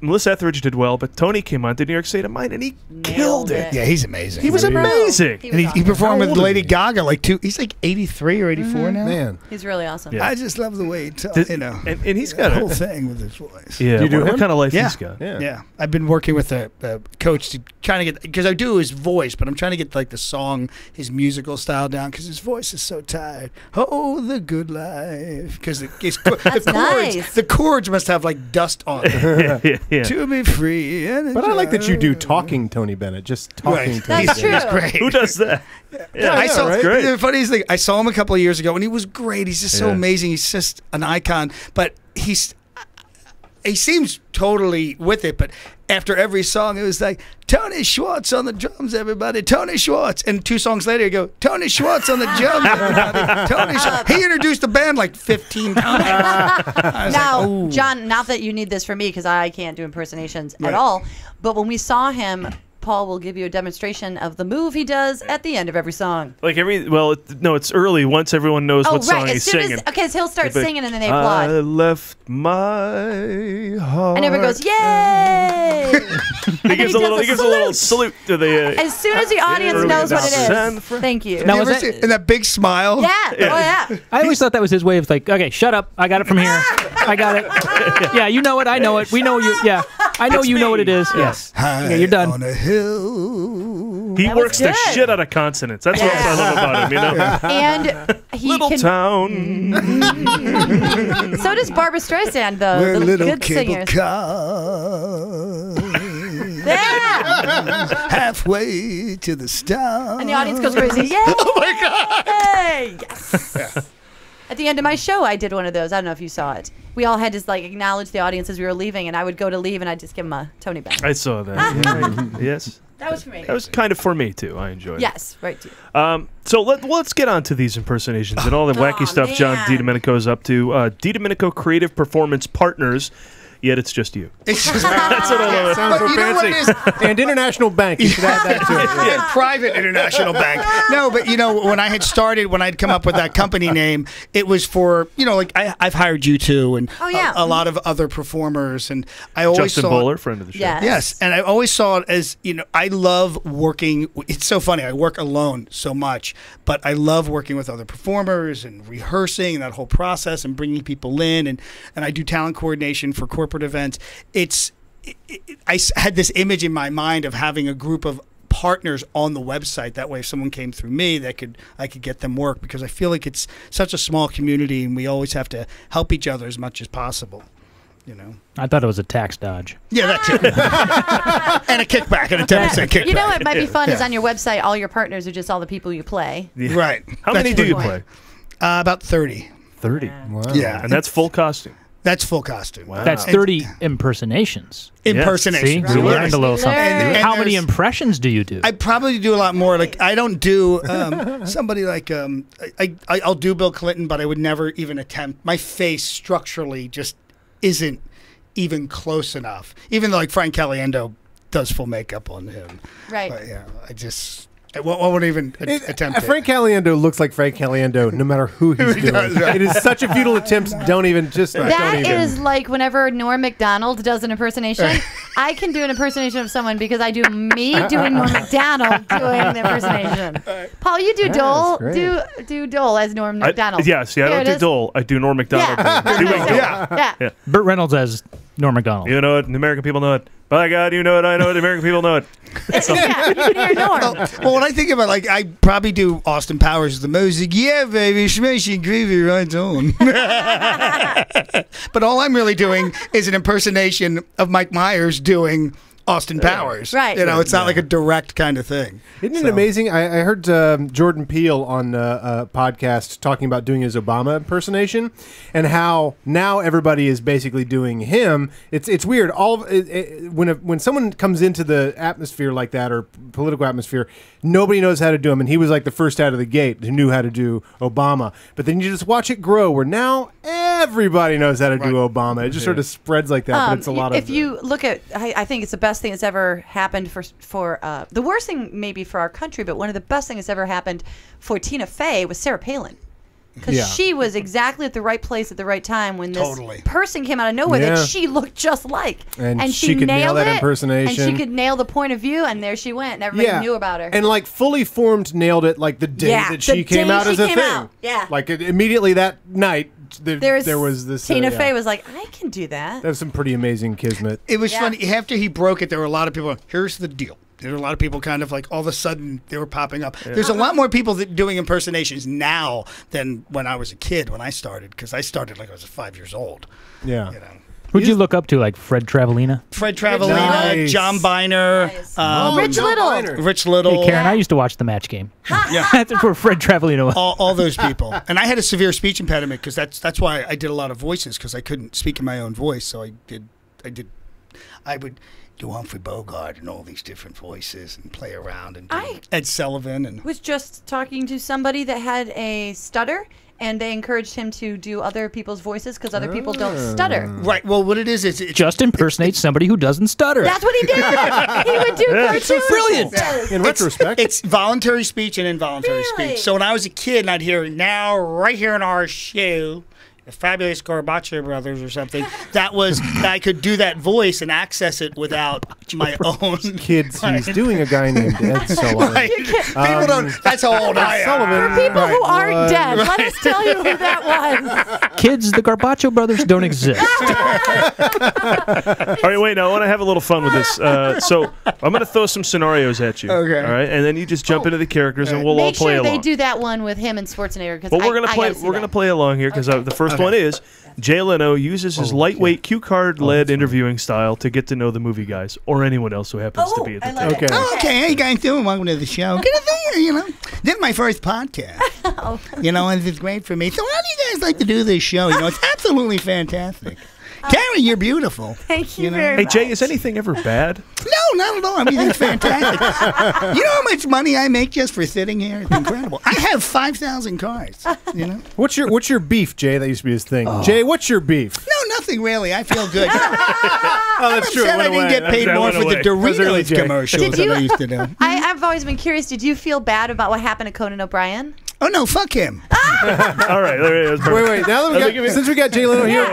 Melissa Etheridge did well, but Tony came on to New York State of Mind and he killed it. Yeah, he's amazing. He was amazing. And he performed with Lady Gaga he's like 83 or 84 now. Man. He's really awesome. I just love the way and he's got the a whole thing with his voice. Yeah, Do you do what him? kind of life Yeah. he's got. Yeah. I've been working with a coach trying to get, because I do his voice, but I'm trying to get like the song, his musical style down, because his voice is so tired. Oh, the good life. Because the chords must have like dust on them. Yeah. To be free. But I like that you do talking Tony Bennett, just talking to That's him. true. He's great. Who does that? Yeah, I saw. that's great. The funniest thing, I saw him a couple of years ago, and he was great. He's just so amazing. He's just an icon. But he seems totally with it. But after every song, it was like, Tony Schwartz on the drums, everybody. Tony Schwartz. And 2 songs later, you go, Tony Schwartz on the drums, everybody. Tony Schwartz. He introduced the band like 15 times. Now, John, not that you need this for me because I can't do impersonations at all, but when we saw him, Paul will give you a demonstration of the move he does at the end of every song. Like it's early once everyone knows what song he's singing. Okay, so he'll start singing and then they applaud. I left my heart. And everyone goes, yay! He gives a little salute to the. As soon as the audience knows what it is. Thank you. Now, and that big smile. Yeah. Oh, yeah. I always thought that was his way of like, okay, shut up. I got it from here. I got it. Yeah, you know it. I know it. We know you. Yeah. I know you know what it is. Yes. Yeah, you're done. On a hill. He works the shit out of consonants. That's what I love about him, you know? And he Little town. So does Barbara Streisand, though. We're the little good cable singers. car. Halfway to the star. And the audience goes crazy. Yay! Oh my God! Yay! Yes. At the end of my show, I did one of those. I don't know if you saw it. We all had to like acknowledge the audience as we were leaving, and I would go to leave, and I'd just give them a Tony Bennett. I saw that. Yes. That was for me. That was kind of for me too. I enjoyed it. Yes, right too. So let's get on to these impersonations and all the wacky stuff John DiDomenico is up to. DiDomenico Creative Performance Partners. Yet it's just you. It's just that's what I love. Sounds so fancy. And International Bank. You should add that to it. And private international bank. No, but when I had started, when I'd come up with that company name, it was for like I've hired you too, and a lot of other performers, and I always Justin saw Bowler, friend of the show. Yes, and I always saw it as I love working. It's so funny. I work alone so much, but I love working with other performers and rehearsing and that whole process and bringing people in, and I do talent coordination for corporate events. I had this image in my mind of having a group of partners on the website. That way, if someone came through me, I could get them work, because I feel like it's such a small community, and we always have to help each other as much as possible. I thought it was a tax dodge. Yeah, that too. And a kickback, and a 10% kickback. You know what might be fun is on your website, all your partners are just all the people you play. Yeah. Right. How many do you play? About 30. 30. Wow. Yeah, and that's full costume. That's full costume. Wow. That's 30 impersonations. Impersonations. See? We learned a little something. And how many impressions do you do? I probably do a lot more. Like, I don't do somebody like I'll do Bill Clinton, but I would never even attempt. My face structurally just isn't even close enough. Even though like Frank Caliendo does full makeup on him. Right. But yeah, I won't even attempt it. Frank Caliendo looks like Frank Caliendo no matter who he's doing. Right. It is such a futile attempt. Don't even. That is like whenever Norm Macdonald does an impersonation. I can do an impersonation of someone because I do me doing Norm Macdonald doing the impersonation. Paul, you do Dole. Do Dole as Norm Macdonald. Yes, I don't do Dole. I do Norm Macdonald. Yeah. Burt Reynolds as Norm Macdonald. You know it. The American people know it. By God, you know it. I know it. The American people know it. Yeah, you can hear Norm. Well, when I think about I probably do Austin Powers the music. Yeah, baby, smashing gravy right on. But all I'm really doing is an impersonation of Mike Myers doing Austin Powers. Right. It's not like a direct kind of thing. Isn't it amazing? I heard Jordan Peele on a podcast talking about doing his Obama impersonation and how now everybody is basically doing him. It's weird. When someone comes into the atmosphere like that or political atmosphere, nobody knows how to do him. And he was like the first out of the gate who knew how to do Obama. But then you just watch it grow where now everybody knows how to do Obama. It just sort of spreads like that. But it's a lot of... If you look at... I think it's the best best thing that's ever happened for the worst thing maybe for our country, but one of the best things that's ever happened for Tina Fey was Sarah Palin. Because she was exactly at the right place at the right time when this person came out of nowhere that she looked just like. And she nailed could nail that it, impersonation. And she could nail the point of view, and there she went, and everybody knew about her. And like fully formed nailed it like the day that she came out as a thing. Yeah. Like immediately that night, there was this. Tina Fey was like, I can do that. That was some pretty amazing kismet. It was funny. After he broke it, there were a lot of people, here's the deal. There were a lot of people kind of like all of a sudden they were popping up. There's a lot more people doing impersonations now than when I was a kid when I started, because I started like I was 5 years old. Yeah. You know. Who'd you look up to, like Fred Travellina? Fred Travellina, John Biner, Rich Little. Rich Little. Hey, Karen, I used to watch the match game. Yeah. That's where Fred Travellina was. All those people. And I had a severe speech impediment because that's why I did a lot of voices, because I couldn't speak in my own voice. So I would do Humphrey Bogart and all these different voices and play around and do Ed Sullivan. And was just talking to somebody that had a stutter, and they encouraged him to do other people's voices because other people don't stutter. Right. Well, what it is it's just impersonate somebody who doesn't stutter. That's what he did. He would do cartoons. Brilliant. In retrospect, it's voluntary speech and involuntary speech. So when I was a kid, and I'd hear now right here in our show, the fabulous Gorbachev brothers or something, I could do that voice and access it without my own kids. He's doing a guy named Ed Sullivan. Right. People don't. That's how old I am. For people who aren't dead, let us tell you who that was. Kids, the Gorbachev brothers don't exist. All right, wait. Now I want to have a little fun with this. So I'm going to throw some scenarios at you. Okay. All right, and then you just jump into the characters, and we'll all play along. Make sure they do that one with him and Schwarzenegger. Well, we're gonna play along here because the first one is Jay Leno uses his lightweight cue card-led interviewing style to get to know the movie guys or anyone else who happens to be at the table. Okay. Oh, okay, how you guys doing? Welcome to the show. Good to see you, you know. This is my first podcast. You know, and it's great for me. So how do you guys like to do this show? You know, it's absolutely fantastic. Karen, you're beautiful. Thank you very much. Hey, Jay, is anything ever bad? No, not at all. Everything's fantastic. You know how much money I make just for sitting here? It's incredible. I have 5,000 cars. You know. What's your beef, Jay? That used to be his thing. Jay, what's your beef? No, nothing really. I feel good. That's true. I didn't get paid more for the Doritos commercials that I used to do. I've always been curious. Did you feel bad about what happened to Conan O'Brien? Oh no, fuck him. All right, there it is. Wait. Now that since we got Jay Leno here,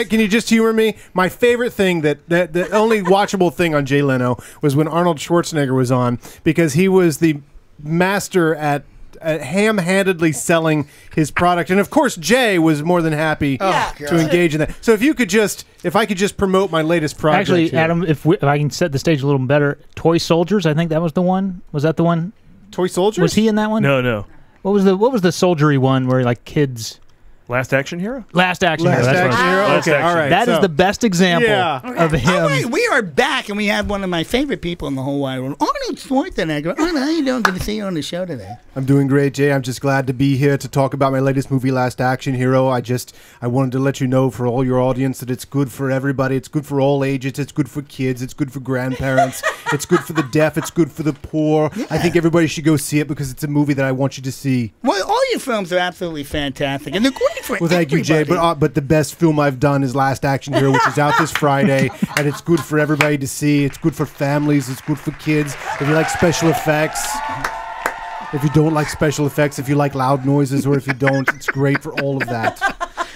can you just humor me? My favorite thing the only watchable thing on Jay Leno was when Arnold Schwarzenegger was on, because he was the master at ham-handedly selling his product, and of course Jay was more than happy to engage in that. So if I could just promote my latest project. Actually, here. Adam, if I can set the stage a little better, Toy Soldiers. I think that was the one. Was that the one? Toy Soldiers? Was he in that one? No. What was the soldiery one where like kids? Last Action Hero? Last Action Hero. That's right. Okay, all right. That is the best example of him. All right, we are back, and we have one of my favorite people in the whole wide world, Arnold Schwarzenegger. Arnold, how you doing? Good to see you on the show today. I'm doing great, Jay. I'm just glad to be here to talk about my latest movie, Last Action Hero. I wanted to let you know, for all your audience, that it's good for everybody. It's good for all ages. It's good for kids. It's good for grandparents. It's good for the deaf. It's good for the poor. Yeah. I think everybody should go see it because it's a movie that I want you to see. Well, all your films are absolutely fantastic, and they're great for thank you, Jay. But the best film I've done is Last Action Hero, which is out this Friday, and it's good for everybody to see. It's good for families. It's good for kids. If you like special effects, if you don't like special effects, if you like loud noises, or if you don't, it's great for all of that.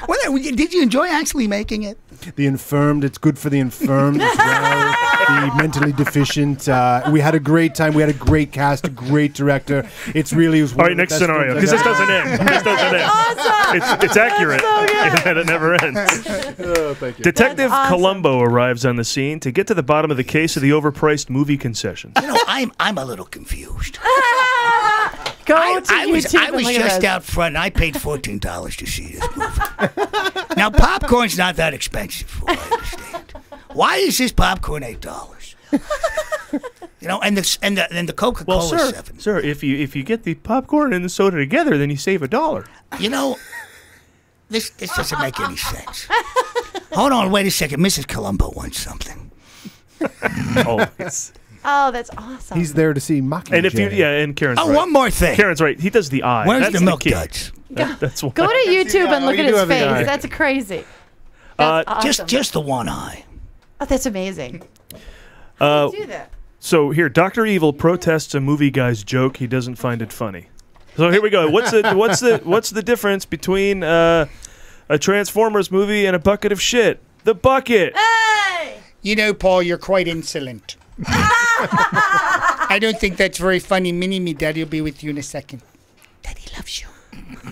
Well, did you enjoy actually making it? The infirmed, it's good for the infirmed as well. The mentally deficient. We had a great time. We had a great cast, a great director. It's really was. All right, next scenario, because this doesn't end. This doesn't end. Awesome. It's accurate, and it never ends. Thank you. Detective Columbo arrives on the scene to get to the bottom of the case of the overpriced movie concessions. You know, I'm a little confused. I was just out front, and I paid $14 to see this movie. Now, popcorn's not that expensive, from what I understand. Why is this popcorn $8? You know, and the Coca-Cola well, $7. Sir, if you get the popcorn and the soda together, then you save $1. You know, this doesn't make any sense. Hold on, wait a second. Mrs. Columbo wants something. Oh, that's awesome. He's there to see Mockingjay. And if you, and Karen's right. One more thing. Karen's right. He does the eye. Where's the milk duds? That's why. Go to YouTube and look at his face. That's crazy. That's awesome. Just the one eye. Oh, that's amazing. Do that. So here, Dr. Evil protests a movie guy's joke. He doesn't find it funny. So here we go. What's the difference between a Transformers movie and a bucket of shit? The bucket. Hey! You know, Paul, you're quite insolent. I don't think that's very funny. Mini-me, Daddy will be with you in a second. Daddy loves you.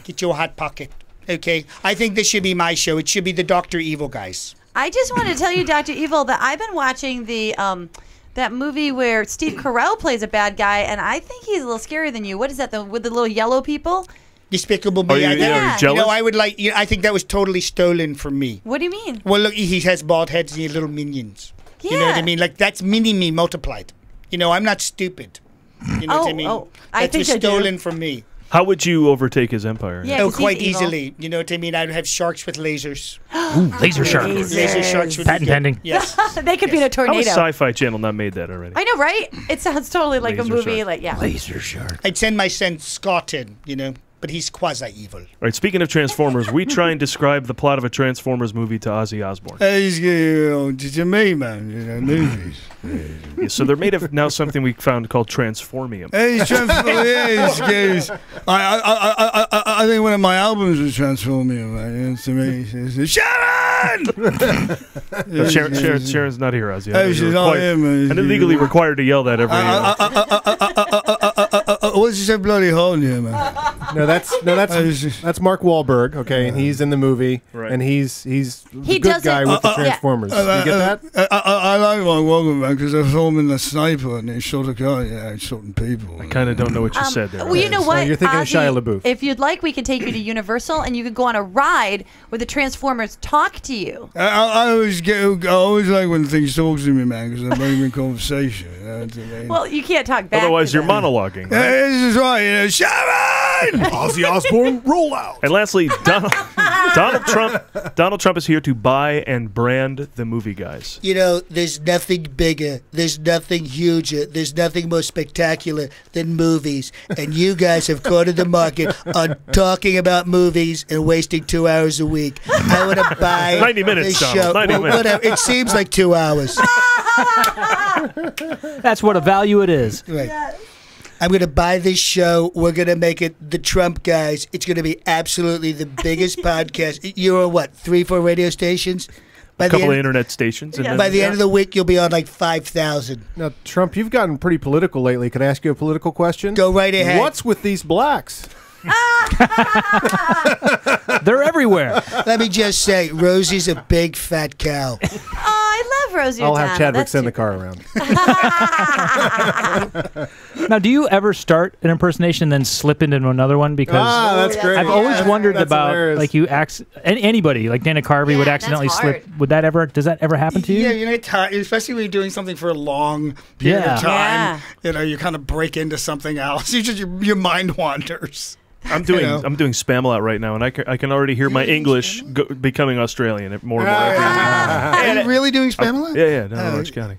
Get you a hot pocket. Okay? I think this should be my show. It should be the Dr. Evil guys. I just want to tell you, Dr. Evil, that I've been watching the that movie where Steve Carell plays a bad guy, and I think he's a little scarier than you. What is that, with the little yellow people? Despicable Me. Are you jealous? You know, I would like. You know, I think that was totally stolen from me. What do you mean? Well, look, he has bald heads and he has little minions. Yeah. You know what I mean? Like, that's mini-me multiplied. You know, I'm not stupid. You know what I mean? I that think was I do. stolen from me. How would you overtake his empire? Yeah, Oh, 'cause quite he's evil. easily. You know what I mean? I'd have sharks with lasers. Ooh, laser shark. Laser sharks would Patent be good. pending. Yes. They could be in a How tornado. has Sci-Fi Channel not made that already? I know, right? It sounds totally like Laser a movie. shark. Like, yeah. Laser shark. I'd send my son Scott in, you know, but he's quasi-evil. All right, speaking of Transformers, we try and describe the plot of a Transformers movie to Ozzy Osbourne. He's to me, man. You know, movies. Yeah, so they're made of now something we found called transformium. Hey, he's I think one of my albums was Transformium, man. It's amazing. Sharon! Sharon's not here, Ozzy. Hey, she's not here, man. I'm illegally required to yell that every what's he so bloody hot in here, man? No, that's Mark Wahlberg. Okay, and he's in the movie, and he's the good guy with the Transformers. You get that? I like Mark Wahlberg, man, because I saw him in The Sniper, and he shot a guy, he's shooting people. I kind of don't know what you said there. Well, you know what? You're thinking Ozzy, of Shia LaBeouf. If you'd like, we can take you to Universal, and you could go on a ride where the Transformers talk to you. I always like when things talk to me, man, because they bring me conversation. You know what I mean? Well, you can't talk back. Otherwise, to you're them. monologuing. Right? This is right, you know, Sharon! Ozzy Osbourne, roll out. And lastly, Donald Trump is here to buy and brand the movie guys. You know, there's nothing bigger, there's nothing huger, there's nothing more spectacular than movies. And you guys have cornered the market on talking about movies and wasting 2 hours a week. I want to buy 90 minutes, this Donald, show. 90 minutes. Whatever. It seems like 2 hours. That's what a value it is. Right. I'm going to buy this show. We're going to make it the Trump guys. It's going to be absolutely the biggest podcast. You're on what, 3-4 radio stations? A couple of internet stations. And By the end of the week, you'll be on like 5,000. Now, Trump, you've gotten pretty political lately. Can I ask you a political question? Go right ahead. What's with these blacks? They're everywhere. Let me just say, Rosie's a big fat cow. Oh, I love Rosie. I'll have O'Donnell. Chadwick That's send the car around. Now, do you ever start an impersonation and then slip into another one? Because that's great. I've always wondered That's about hilarious. like anybody like Dana Carvey would accidentally slip. Would that ever? Does that ever happen to you? Yeah, you know, especially when you're doing something for a long period of time. Yeah. You know, you kind of break into something else. You just your mind wanders. I'm doing Spamalot right now, and I can already hear my English becoming Australian more and more. Are you really doing Spamalot? Yeah, no, Orange County.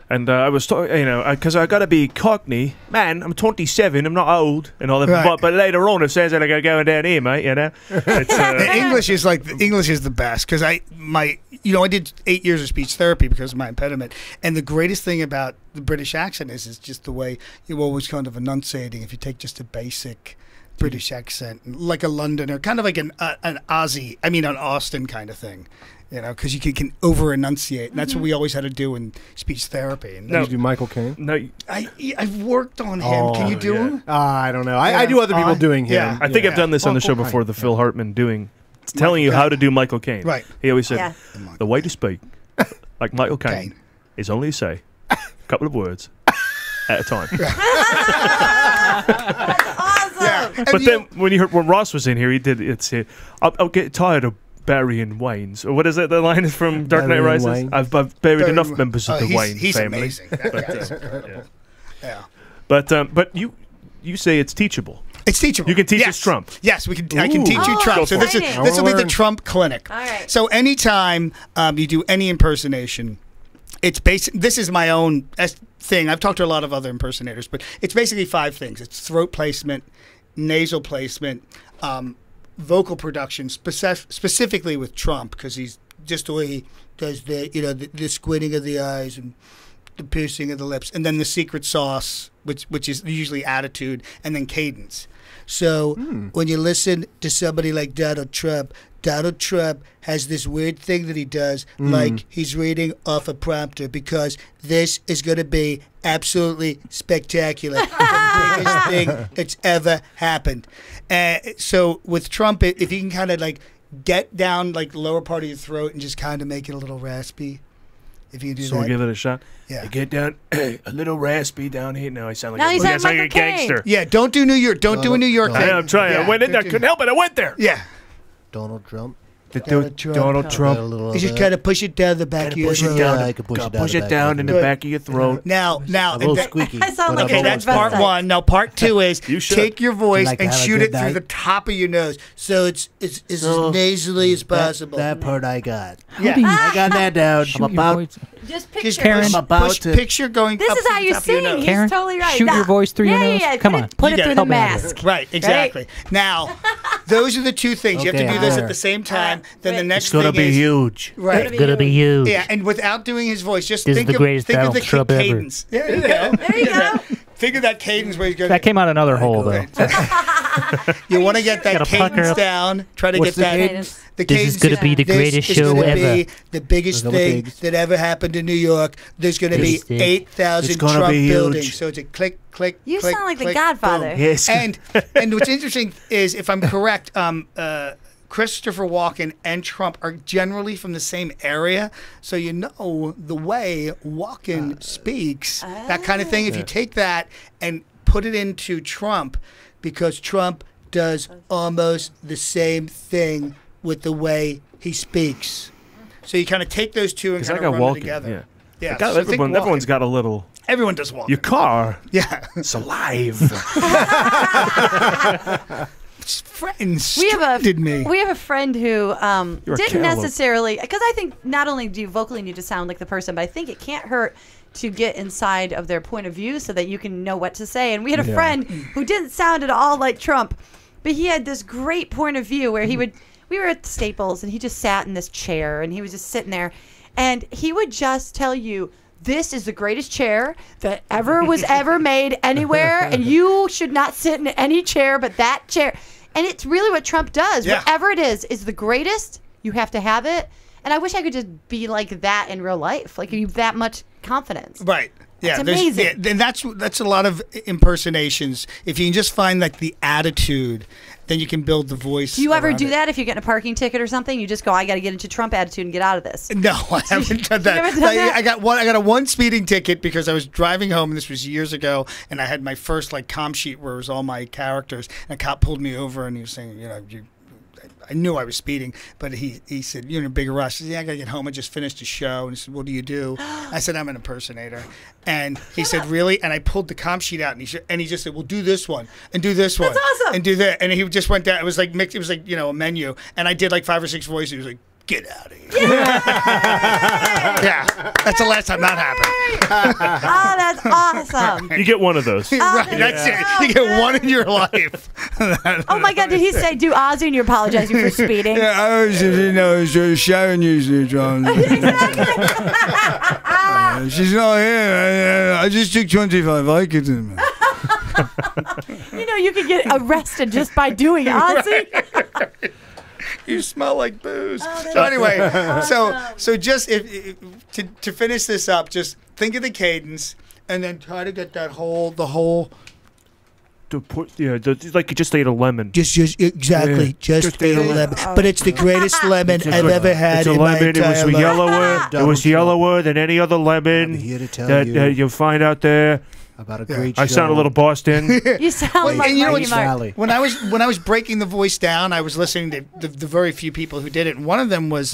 And I was talking, you know, because I got to be Cockney. Man, I'm 27, I'm not old, and all that. Right. But later on, it says that I got going down here, mate. You know, it's, English is the best because I did 8 years of speech therapy because of my impediment, and the greatest thing about the British accent is just the way you're always kind of enunciating. If you take just a basic British accent, like a Londoner, kind of like an Aussie, an Austin kind of thing. You know, because you can over-enunciate, and that's what we always had to do in speech therapy. And Did you do Michael Caine? No, I've worked on him. Can you do him? I don't know. I do other people doing him. Yeah. I think I've done this on the show before. The Phil Hartman telling you how to do Michael Caine. Right. He always said, the way to speak like Michael Caine is only to say a couple of words at a time. awesome. But then when Ross was in here, he did I'll get tired of burying Waynes. Or what is it? The line is from Dark Knight Rises. I've buried enough members of the Wayne he's family. Amazing. That guy's incredible. Yeah. But you say it's teachable. It's teachable. You can teach us Trump. Yes, we can. I can teach you Trump. So this will be the Trump clinic. All right. So anytime you do any impersonation, it's basic. This is my own thing. I've talked to a lot of other impersonators, but it's basically 5 things. It's throat placement, nasal placement, vocal production, specifically with Trump, because he's just the way he does the squinting of the eyes and the piercing of the lips, and then the secret sauce, which is usually attitude, and then cadence. So when you listen to somebody like Donald Trump has this weird thing that he does, like he's reading off a prompter, because this is going to be absolutely spectacular. The biggest thing that's ever happened. So with Trump, if you can kind of like get down like the lower part of your throat and just kind of make it a little raspy. If you do so that. we'll give it a shot. Yeah. I get down a little raspy down here. Now I sound like Now you sound like a a gangster. Yeah, don't do New York. Don't do a New York thing. I'm trying. Yeah, I went in there. Couldn't help it. I went there. Yeah. Donald Trump. Donald Trump. You just kind of push it down the back of your throat. Push it down in the back of your throat. Now, a little squeaky. I sound like okay, a that's part one. Now, part two is take your voice like to and have a shoot good it through the top of your nose, so it's as nasally as possible. That part I got. Yeah, I got that down. I'm about. Just picture. Karen, about to picture going. This up is how to the you top of your sing. nose. Karen, He's totally right. shoot your voice through your nose. Come on. Put it through the Help me out here. mask. Right, exactly. Now, those are the two things. You have to Okay, do this there. at the same time. Then the next It's gonna thing be is huge. right. It's gonna be huge. Yeah, and without doing his voice, just This is think the of greatest think of Donald the Trump ever. cadence. There you go. There you go. Think of that cadence where he's going. That came out another hole, though. You want to get that Gotta pucker cadence up. down. Try to What's get the that. cadence? The This cadence is gonna be the greatest this show is gonna ever. Be the biggest Those are the thing pigs. that ever happened in New York. There's going to be Biggest thing. 8,000 It's gonna Trump be huge. buildings. So it's a click, click. You click, sound like the click, Godfather. boom. Yes. And what's interesting is, if I'm correct, Christopher Walken and Trump are generally from the same area, so you know the way Walken speaks, that kind of thing. If you take that and put it into Trump, because Trump does almost the same thing with the way he speaks. So you kind of take those two and Because I kind got of run them walking. together. Yeah. Yeah. So think Everyone's Walken. got a little. Everyone does Walken. Your car. Yeah. It's alive. Friends We have me. We have a friend who You're a didn't cantaloupe. necessarily, because I think not only do you vocally need to sound like the person, but I think it can't hurt to get inside of their point of view so that you can know what to say. And we had a friend who didn't sound at all like Trump, but he had this great point of view where we were at the Staples and he just sat in this chair and he was just sitting there and he would just tell you, this is the greatest chair that ever was ever made anywhere, and you should not sit in any chair but that chair. And it's really what Trump does. Yeah. Whatever it is the greatest. You have to have it. And I wish I could just be like that in real life. Like, you have that much confidence. Right. Yeah, It's there's- amazing. Yeah, and that's a lot of impersonations. If you can just find like the attitude, then you can build the voice. Do you ever around do it. that if you get in a parking ticket or something? You just go, I got to get into Trump attitude and get out of this. No, I haven't done that. haven't done that? I got a one speeding ticket because I was driving home, and this was years ago, and I had my first like comp sheet where it was all my characters, and a cop pulled me over and he was saying, I knew I was speeding, but he said, you're in a big rush. I said, yeah, I got to get home. I just finished a show. And he said, what do you do? I said, I'm an impersonator. And he said, really? And I pulled the comp sheet out, and he just said, well, do this one, and do this one. That's awesome. And do that. And he just went down. It was like mixed. It was like, a menu. And I did like 5 or 6 voices. He was like, get out of here. Yeah, that's the last time that happened. Oh, that's awesome. You get one of those. Right, that's it. You get one in your life. Oh, my God. Did he say, do Ozzy and you're apologizing for speeding? Yeah, I was, Sharon usually, John. She's not here. I just took 25 Vikings in me. You could get arrested just by doing Ozzy. You smell like booze. Oh, So anyway, so just to finish this up, just think of the cadence and then try to get the whole. Like you just ate a lemon. Just exactly. Yeah. Just ate a lemon, but it's the greatest lemon I've ever had It's a in my lemon. It entire was life. yellower. It was yellower than any other lemon here to tell that you you'll find out there. about a great show. I sound a little Boston. You sound like and you know Marky what's- Mark. when I was breaking the voice down, I was listening to the very few people who did it, and one of them was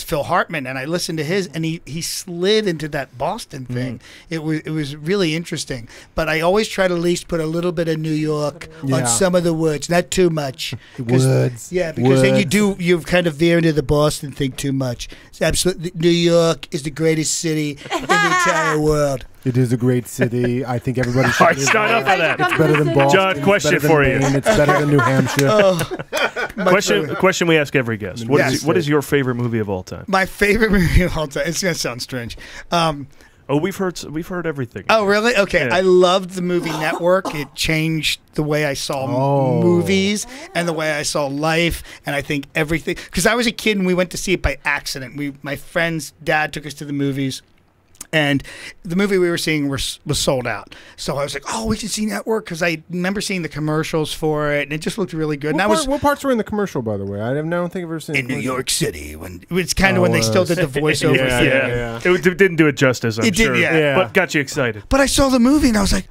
Phil Hartman, and I listened to his, and he slid into that Boston thing. It was really interesting, but I always try to at least put a little bit of New York on some of the words, not too much. Words. Yeah, because then you kind of veer into the Boston thing too much. It's absolutely, New York is the greatest city in the entire world. It is a great city. I think everybody should. All right, sign up for that. It's better than Boston. John, question it's better for than you. Maine, It's better than New Hampshire. Question we ask every guest. What is your favorite movie of all time? My favorite movie of all time. It's going to sound strange. Oh, we've heard everything. Oh, really? Okay. Yeah. I loved the movie Network. It changed the way I saw movies and the way I saw life, and I think everything. Because I was a kid and we went to see it by accident. My friend's dad took us to the movies, and the movie we were seeing was sold out. So I was like, "Oh, we should see Network," because I remember seeing the commercials for it, and it just looked really good. What parts were in the commercial, by the way? I don't think I've ever seen in New York City. When it's kind of when they still did the voiceover thing. Yeah. It didn't do it justice, I'm sure. But got you excited. But I saw the movie and I was like,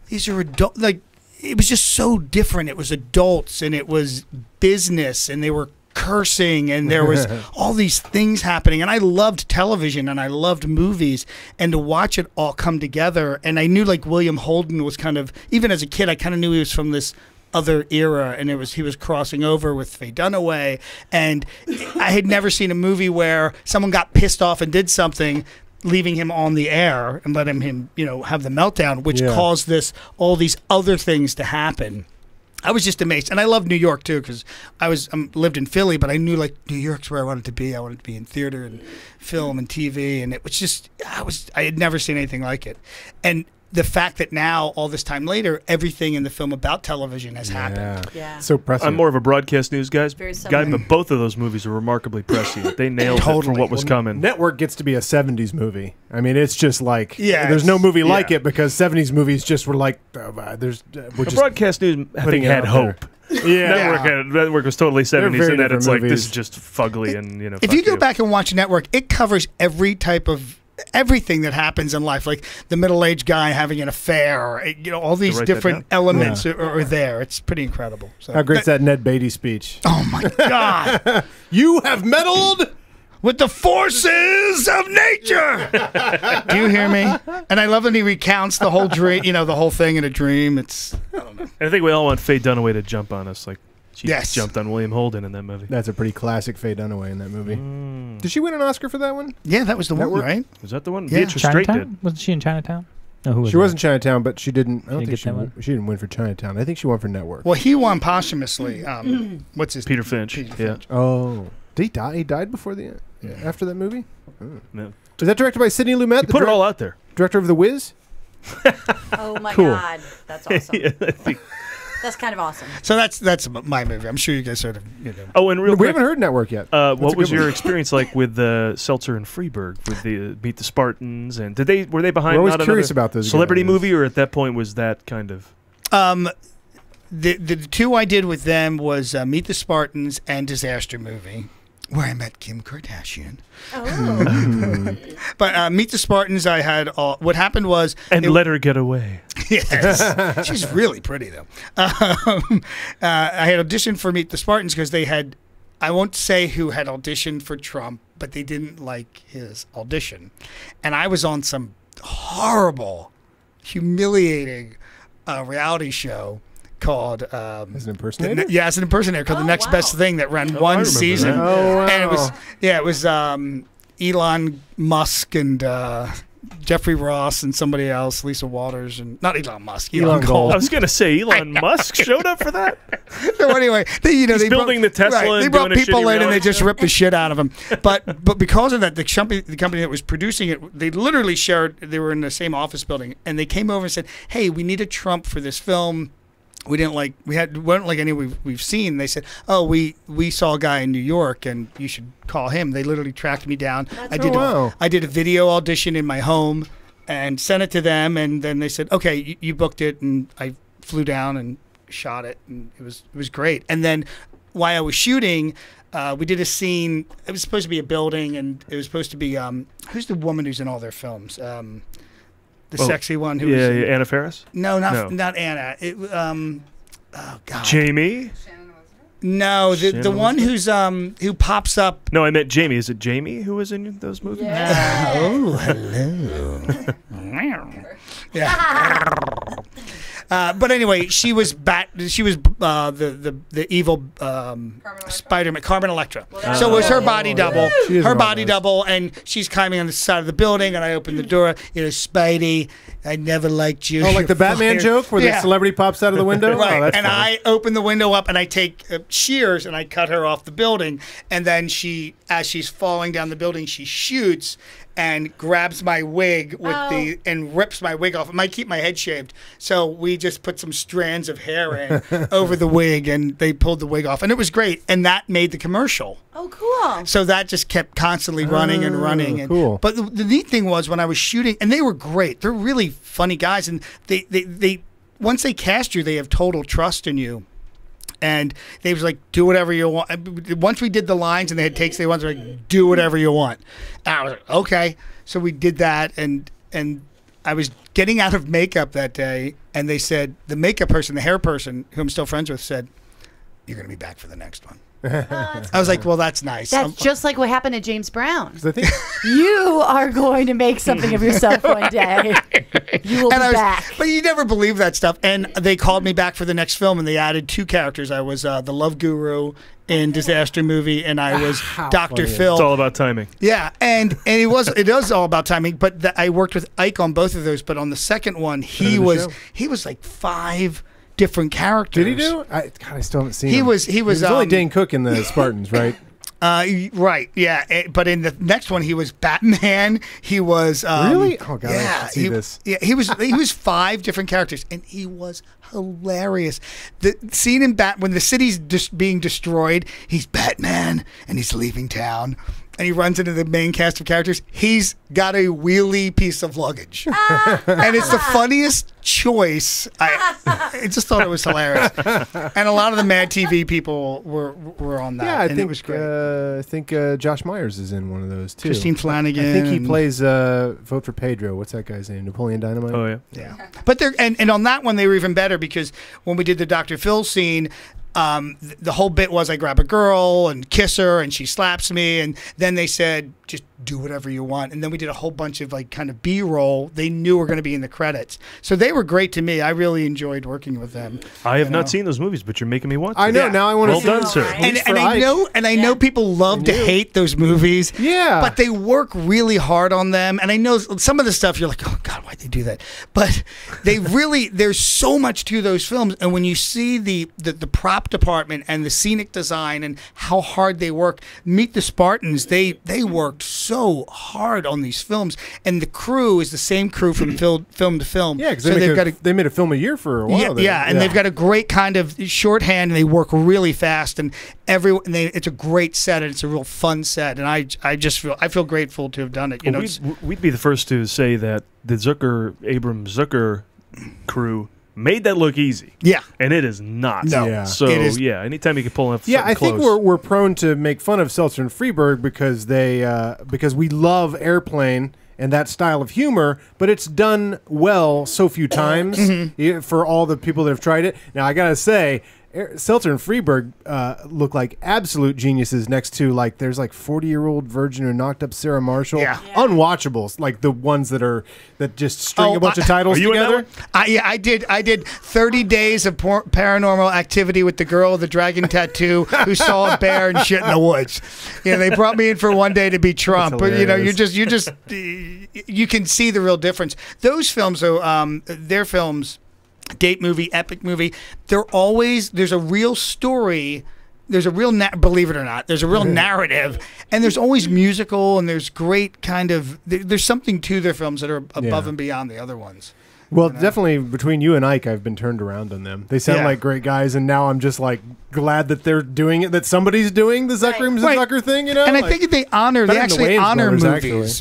these are adult. Like, it was just so different. It was adults and it was business and they were cursing and there was all these things happening, and I loved television and I loved movies, and to watch it all come together. And I knew like William Holden was kind of, even as a kid, I kind of knew he was from this other era, and he was crossing over with Faye Dunaway, and I had never seen a movie where someone got pissed off and did something, leaving him on the air and letting him have the meltdown, which caused all these other things to happen. I was just amazed, and I loved New York too, because I lived in Philly, but I knew like New York's where I wanted to be. I wanted to be in theater and film and TV, and it was just I had never seen anything like it. And the fact that now, all this time later, everything in the film about television has happened. Yeah. So prescient. I'm more of a broadcast news guy, similar. but both of those movies are remarkably prescient. They nailed it for what was coming. Network gets to be a 70s movie. I mean, it's just like, there's it's- no movie like it, because 70s movies just were like, Broadcast news, I think, had hope. Network was totally 70s, and that it's like, this is just fugly and, If you go back and watch Network, it covers every type of everything that happens in life, like the middle-aged guy having an affair, all these different elements are there. It's pretty incredible. So, how great's that Ned Beatty speech? Oh my God. You have meddled with the forces of nature. Do you hear me? And I love that he recounts the whole dream, the whole thing in a dream. It's, I don't know. And I think we all want Faye Dunaway to jump on us, like she jumped on William Holden in that movie. That's a pretty classic Faye Dunaway in that movie. Did she win an Oscar for that one? Yeah, that was the one, right? Was that the one? Yeah. Beatrice Straight Chinatown? did. Wasn't she in Chinatown? No, who was She that? was in Chinatown, but she didn't. I don't think she didn't win for Chinatown. I think she won for Network. Well, he won posthumously. What's his Peter Finch. Finch. Oh, did he die? He died before after that movie. Oh. No. Was that directed by Sidney Lumet? He put it all out there. Director of The Wiz. Oh my Cool. God, that's awesome. That's kind of awesome. So that's my movie. I'm sure you guys sort of. Oh, and real We quick, haven't heard Network yet. what was good your one. experience like with Seltzer and Freeberg with the Meet the Spartans? And were they behind? We're always not curious another about those celebrity guys. movie, or at that point was that kind of? The two I did with them was Meet the Spartans and Disaster Movie, where I met Kim Kardashian. Oh. But Meet the Spartans, I had what happened was Let Her Get Away. Yes, she's really pretty though. I had auditioned for Meet the Spartans because they had, I won't say who had auditioned for Trump, but they didn't like his audition, and I was on some horrible, humiliating reality show called As an impersonator? as an impersonator called The Next Best Thing, that ran one season. that. Oh, wow. And it was Elon Musk and Jeffrey Ross and somebody else, Lisa Waters, and not Elon Musk, Elon Gold. I was going to say Elon Musk showed up for that. So anyway, they building the Tesla Right, and they brought doing a people shitty in and they reality just show. ripped the shit out of them. But because of that, the company that was producing it, they literally shared. They were in the same office building, and they came over and said, "Hey, we need a Trump for this film. We weren't like any we've seen." They said, "Oh, we saw a guy in New York, and you should call him." They literally tracked me down. I did a video audition in my home and sent it to them, and then they said, "Okay, you booked it," and I flew down and shot it, and it was great. And then while I was shooting, we did a scene. It was supposed to be a building, and it was supposed to be who's the woman who's in all their films? The sexy one who was in, Anna Faris? No, not Anna. Oh God. Jamie? No, the one who's who pops up. No, I meant Jamie. Is it Jamie who was in those movies? Yeah. Oh, hello. Yeah. But anyway, she was the evil Spider-Man, Carmen Electra. So it was her body double, and she's climbing on the side of the building, and I opened the door. Spidey, I never liked you. Oh, like the Batman joke where the celebrity pops out of the window? Right, Oh, that's and funny. I open the window up, and I take shears, and I cut her off the building, and then as she's falling down the building, she shoots, and grabs my wig with and rips my wig off. It might keep my head shaved. So we just put some strands of hair in over the wig, and they pulled the wig off. And it was great. And that made the commercial. Oh, cool. So that just kept constantly running and running. And, cool. But the neat thing was when I was shooting, and they were great. They're really funny guys. And they once they cast you, they have total trust in you. And they was like, do whatever you want. Once we did the lines and they had takes, they wanted to like, do whatever you want. And I was like, okay. So we did that, and I was getting out of makeup that day, and they said, the makeup person, the hair person, who I'm still friends with, said, you're going to be back for the next one. I was like, well, that's nice. That's just like what happened to James Brown. I think you are going to make something of yourself one day. You will be back. But you never believe that stuff. And they called me back for the next film, and they added 2 characters. I was the love guru in Disaster Movie, and I was Dr. Phil. It's all about timing. Yeah, and it is all about timing. But I worked with Ike on both of those. But on the second one, he was like 5 different characters. Did he do? God, I still haven't seen him. He was only Dane Cook in the Spartans, right? Right, yeah. But in the next one, he was Batman. He was really? Oh god, I should see this. Yeah, he was 5 different characters, and he was hilarious. The scene in when the city's being destroyed, he's Batman, and he's leaving town. And he runs into the main cast of characters. He's got a wheelie piece of luggage. And it's the funniest choice. I just thought it was hilarious. And a lot of the Mad TV people were on that. Yeah, I think it was great. I think Josh Myers is in one of those too. Christine Flanagan. I think he plays Vote for Pedro. What's that guy's name? Napoleon Dynamite? Oh, yeah. Yeah. But and on that one, they were even better because when we did the Dr. Phil scene, the whole bit was I grab a girl and kiss her and she slaps me, and then they said just do whatever you want, and then we did a whole bunch of like kind of B-roll. They knew were going to be in the credits, so they were great to me. I really enjoyed working with them. I have not seen those movies, but you're making me want to. I know now. I want to. Well done, sir. And I know people love to hate those movies. Yeah, but they work really hard on them, and I know some of the stuff you're like, oh God, why'd they do that? But they really, there's so much to those films, and when you see the prop department and the scenic design and how hard they work, Meet the Spartans, they worked so hard on these films, and the crew is the same crew from film to film. Yeah, because they made a film a year for a while. And they've got a great kind of shorthand, and they work really fast, and it's a great set, and it's a real fun set, and I feel grateful to have done it. You know, we'd be the first to say that the Abrams Zucker crew made that look easy. Yeah. And it is not. No. Yeah. So, yeah, anytime you can pull up I close. think we're prone to make fun of Seltzer and Freeberg because we love Airplane and that style of humor, but it's done well so few times for all the people that have tried it. Now, I got to say, Seltzer and Freeberg look like absolute geniuses next to, like, there's like 40-year-old virgin who knocked up Sarah Marshall. Yeah. Unwatchables, like the ones that just string a bunch of titles together. I did 30 days of paranormal activity with the girl with the dragon tattoo who saw a bear and shit in the woods. You know, they brought me in for one day to be Trump, but you know, you can see the real difference. Those films, though, their films. Date movie, epic movie. There's a real story. There's a real, believe it or not, there's a real narrative, and there's always musical, and there's great kind of, there's something to their films that are above and beyond the other ones. Well, definitely between you and Ike, I've been turned around on them. They sound like great guys, and now I'm just like glad that they're doing it, that somebody's doing the Zucker thing, you know? And I think they actually honor movies.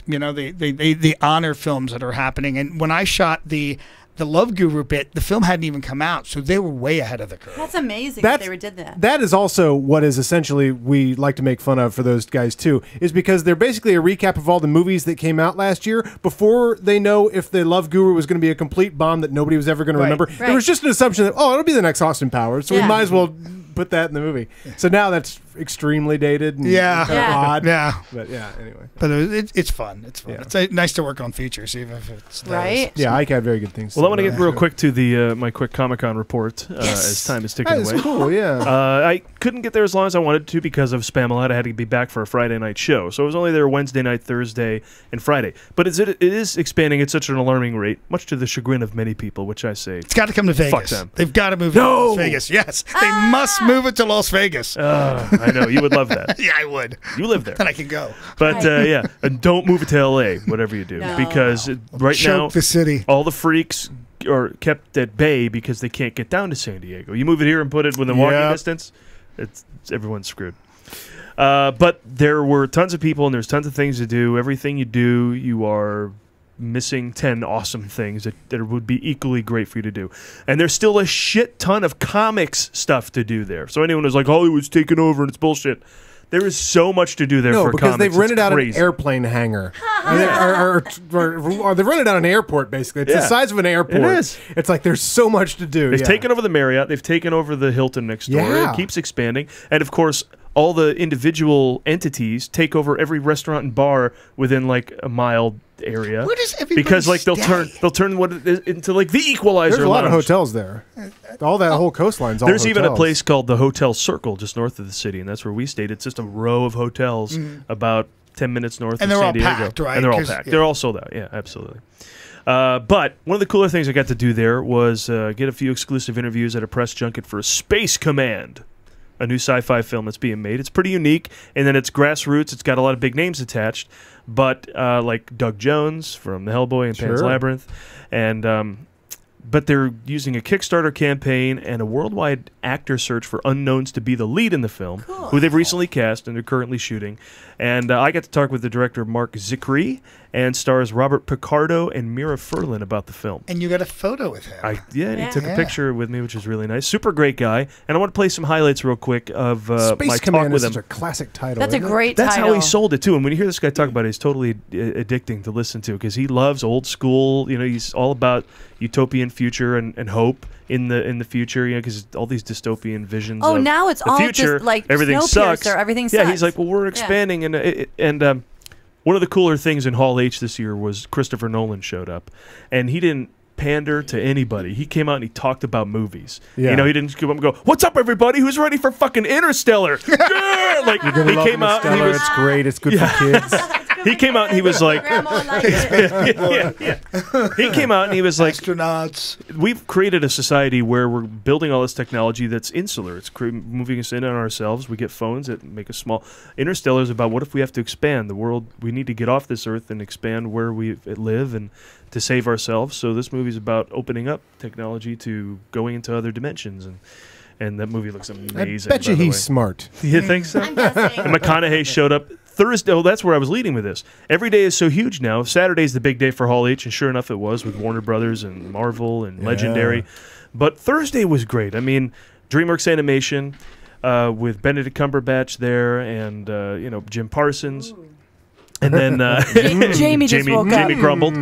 Actually. You know, they honor films that are happening. And when I shot the Love Guru bit, the film hadn't even come out, so they were way ahead of the curve. That's amazing that they did that. That is also what is essentially we like to make fun of for those guys too, is because they're basically a recap of all the movies that came out last year before they know if the Love Guru was going to be a complete bomb that nobody was ever going to remember. Right. There was just an assumption that, it'll be the next Austin Powers, so we might as well put that in the movie. So now that's extremely dated and odd. Yeah. But anyway. But it's fun. It's fun. It's nice to work on features, even if it's right. Yeah, Ike had very good things. Well, I want to get real quick to the my quick Comic-Con report as time is ticking away. That's cool, yeah. I couldn't get there as long as I wanted to because of Spamalot. I had to be back for a Friday night show, so I was only there Wednesday night, Thursday, and Friday. But it is expanding at such an alarming rate, much to the chagrin of many people, which I say, it's got to come to Vegas. Fuck them. They've got to move it to Las Vegas. Yes, they must move it to Las Vegas. I I know you would love that. Yeah, I would. You live there. Then I can go. But yeah, and don't move it to L.A. Whatever you do, because right Choke now the city. all the freaks are kept at bay because they can't get down to San Diego. You move it here and put it within walking distance, everyone's screwed. But there were tons of people and there's tons of things to do. Everything you do, you are missing 10 awesome things that would be equally great for you to do. And there's still a shit ton of comics stuff to do there. So anyone who's like, Hollywood's taken over and it's bullshit, there is so much to do there for because comics. they've rented out crazy. an airplane hangar. or they've rented out an airport, basically. It's the size of an airport. It is. It's like there's so much to do. They've taken over the Marriott. They've taken over the Hilton next door. Yeah. It keeps expanding. And, of course, all the individual entities take over every restaurant and bar within, like, a mile area. Where does everybody Because, like, they'll stay? turn what it is into, like, the Equalizer There's a lot of lounge. hotels there. All that whole coastline's all There's even a hotels. place called the Hotel Circle just north of the city, and that's where we stayed. It's just a row of hotels about 10 minutes north And of they're San all Diego. packed, right? And they're all 'Cause- packed. yeah. They're all sold out. Yeah, absolutely. But one of the cooler things I got to do there was get a few exclusive interviews at a press junket for Space Command, a new sci-fi film that's being made. It's pretty unique, and then it's grassroots. It's got a lot of big names attached, but like Doug Jones from the Hellboy and Pan's Labyrinth, and but they're using a Kickstarter campaign and a worldwide actor search for unknowns to be the lead in the film, who they've recently cast and they're currently shooting. And I got to talk with the director, Mark Zicree, and stars Robert Picardo and Mira Furlan about the film. And you got a photo with him. And he took a picture with me, which was really nice. Super great guy. And I want to play some highlights real quick of Space my Command talk with is him. such a classic title. That's a isn't it? great That's title. how he sold it too. And when you hear this guy talk about it, it's totally addicting to listen to because he loves old school. You know, he's all about utopian future and hope in the future. You know, because all these dystopian visions. Oh, of now it's the all future. just like everything sucks. Snowpiercer, everything Yeah, sucks. he's like, well, we're expanding, and one of the cooler things in Hall H this year was Christopher Nolan showed up, and he didn't pander to anybody. He came out and he talked about movies. Yeah. You know, he didn't come up and go, "What's up, everybody? Who's ready for fucking Interstellar?" Yeah! Like You're gonna he love came out and he Interstellar. was It's great. It's good for kids. He came out and he was like, He came out and he was like, astronauts. We've created a society where we're building all this technology that's insular. It's moving us in on ourselves. We get phones that make us small. Interstellar is about what if we have to expand the world? We need to get off this earth and expand where we live and to save ourselves. So this movie is about opening up technology to going into other dimensions and that movie looks amazing. I bet you by the he's way. smart. You think so? And McConaughey showed up Thursday. Oh, that's where I was leading with this. Every day is so huge now. Saturday's the big day for Hall H, and sure enough, it was with Warner Brothers and Marvel and Legendary. But Thursday was great. I mean, DreamWorks Animation with Benedict Cumberbatch there, and Jim Parsons, and then Jamie just woke up. Jamie grumbled.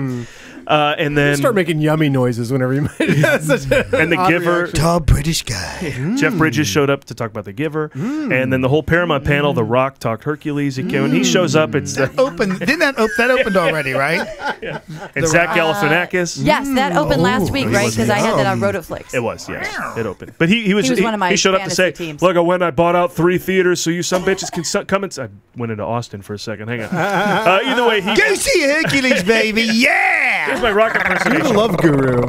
And then start making yummy noises whenever you make and The Giver. Tall British guy. Jeff Bridges showed up to talk about The Giver, and then the whole Paramount panel. The Rock talked Hercules. When he shows up, it's that opened. Didn't that opened already, right? Yeah. And Zach Galifianakis. Yes, that opened last week, right? Because I had that on Rotoflix. It was, yes, it opened. But he was one of my he showed up to say, fantasy teams. "Look, I went. I bought out 3 theaters, so you some bitches can come and." I went into Austin for a second. Hang on. Either way, go see Hercules, baby. Yeah. Here's my Rock impersonation. You're the love guru.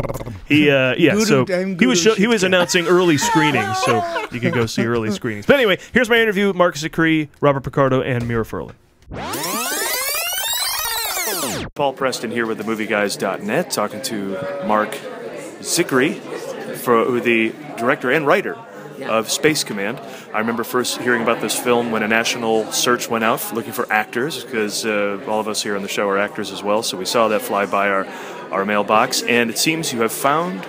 He was announcing early screenings, so you could go see early screenings. But anyway, here's my interview with Mark Zicree, Robert Picardo, and Mira Furlan. Paul Preston here with themovieguys.net, talking to Mark Zicree, the director and writer of Space Command. I remember first hearing about this film when a national search went out looking for actors, because all of us here on the show are actors as well, so we saw that fly by our mailbox, and it seems you have found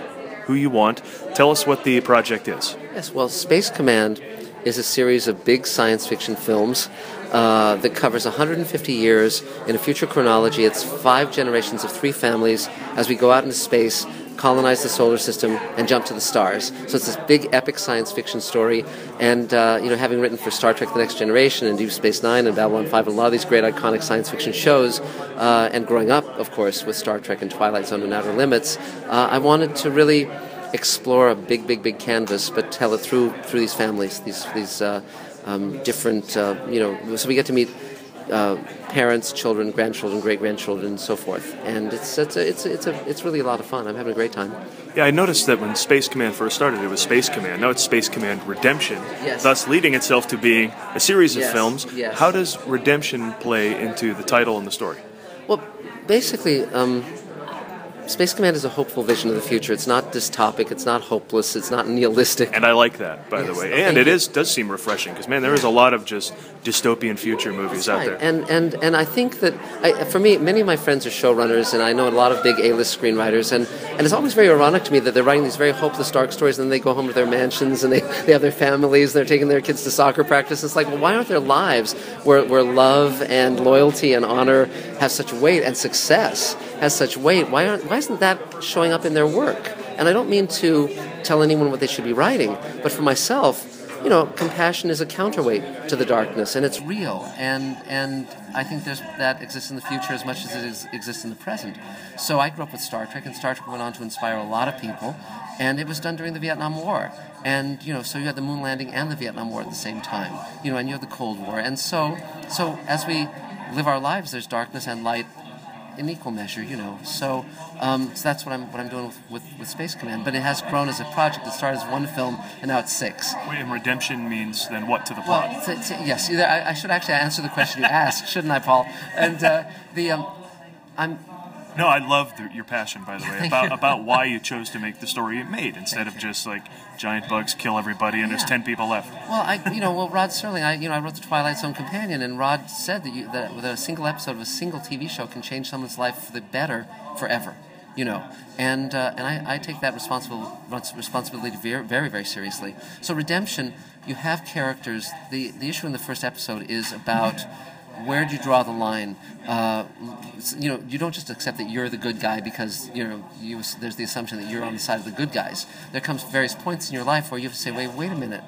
who you want. Tell us what the project is. Yes, well, Space Command is a series of big science fiction films that covers 150 years in a future chronology. It's 5 generations of 3 families as we go out into space, colonize the solar system, and jump to the stars. So it's this big epic science fiction story, and having written for Star Trek The Next Generation and Deep Space Nine and Babylon 5 and a lot of these great iconic science fiction shows, and growing up, of course, with Star Trek and Twilight Zone and Outer Limits, I wanted to really explore a big canvas, but tell it through these families, these different, so we get to meet parents, children, grandchildren, great-grandchildren, and so forth. And it's really a lot of fun. I'm having a great time. Yeah, I noticed that when Space Command first started, it was Space Command. Now it's Space Command Redemption, thus leading itself to being a series of films. Yes. How does Redemption play into the title and the story? Well, basically, Space Command is a hopeful vision of the future. It's not dystopic. It's not hopeless. It's not nihilistic. And I like that, by the way. And it does seem refreshing because, man, there is a lot of just dystopian future movies out there. And I think that, for me, many of my friends are showrunners, and I know a lot of big A-list screenwriters, and it's always very ironic to me that they're writing these very hopeless, dark stories, and then they go home to their mansions, and they have their families, they're taking their kids to soccer practice. It's like, well, why aren't their lives where love and loyalty and honor have such weight, and success has such weight? Why isn't that showing up in their work? And I don't mean to tell anyone what they should be writing, but for myself, compassion is a counterweight to the darkness, and it's real. And I think that exists in the future as much as it exists in the present. So I grew up with Star Trek, and Star Trek went on to inspire a lot of people, and it was done during the Vietnam War. And so you had the moon landing and the Vietnam War at the same time. And you had the Cold War. And so as we live our lives, there's darkness and light in equal measure, So that's what I'm doing with Space Command. But it has grown as a project. It started as one film, and now it's 6. Wait, and Redemption means then what to the plot? Well, yes. I should actually answer the question you asked, shouldn't I, Paul? And No, I love your passion, by the way, about why you chose to make the story it made instead of just like giant bugs kill everybody and there's 10 people left. Well, Rod Serling, I wrote The Twilight Zone Companion, and Rod said that with a single episode of a single TV show can change someone's life for the better forever. And I take that responsibility very, very, very seriously. So Redemption, you have characters. The issue in the first episode is about where do you draw the line? You don't just accept that you're the good guy because there's the assumption that you're on the side of the good guys. There comes various points in your life where you have to say, wait a minute.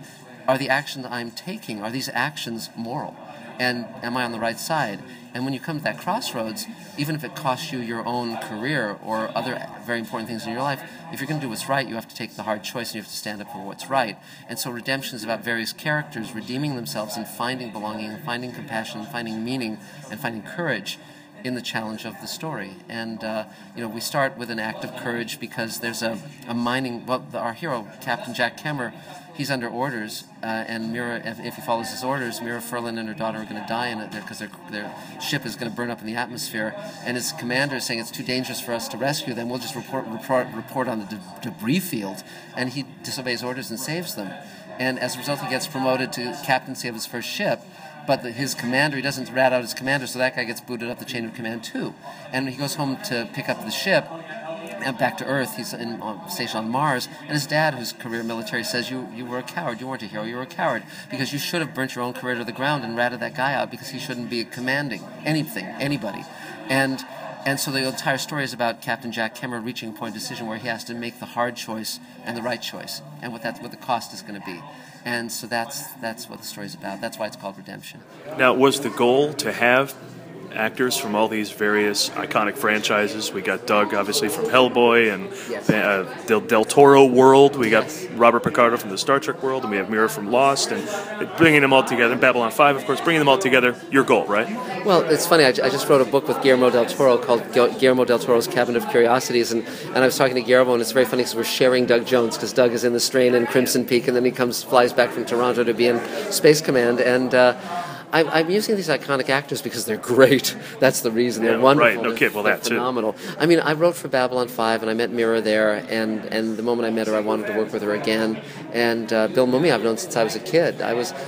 Are the actions I'm taking, are these actions moral? And am I on the right side? And when you come to that crossroads, even if it costs you your own career or other very important things in your life, if you're going to do what's right, you have to take the hard choice and you have to stand up for what's right. And so Redemption is about various characters redeeming themselves and finding belonging and finding compassion and finding meaning and finding courage in the challenge of the story. And we start with an act of courage because there's a mining, our hero, Captain Jack Kemmer, he's under orders, and Mira, if he follows his orders, Mira Furlan and her daughter are going to die in it because their ship is going to burn up in the atmosphere. And his commander is saying it's too dangerous for us to rescue them. We'll just report on the debris field. And he disobeys orders and saves them. And as a result, he gets promoted to captaincy of his first ship. But his commander, he doesn't rat out his commander, so that guy gets booted up the chain of command too. And he goes home to pick up the ship. And back to Earth, he's stationed on Mars, and his dad, who's career military, says, you were a coward, you weren't a hero, you were a coward, because you should have burnt your own career to the ground and ratted that guy out because he shouldn't be commanding anybody. And so the entire story is about Captain Jack Kemmer reaching a point of decision where he has to make the hard choice and the right choice, and what the cost is going to be. And so that's what the story's about. That's why it's called Redemption. Now, was the goal to have actors from all these various iconic franchises? We got Doug, obviously, from Hellboy, and Del Toro world. We got Robert Picardo from the Star Trek world, and we have Mira from Lost, and bringing them all together. Babylon 5, of course, bringing them all together, your goal, right? Well, it's funny. I just wrote a book with Guillermo del Toro called Guillermo del Toro's Cabinet of Curiosities, and I was talking to Guillermo, and it's very funny because we're sharing Doug Jones, because Doug is in The Strain and Crimson Peak, and then he flies back from Toronto to be in Space Command, and I'm using these iconic actors because they're great. That's the reason. They're wonderful. Right, no kid. Well, that's phenomenal. I mean, I wrote for Babylon 5, and I met Mira there, and the moment I met her, I wanted to work with her again. And Bill Mumy, I've known since I was a kid.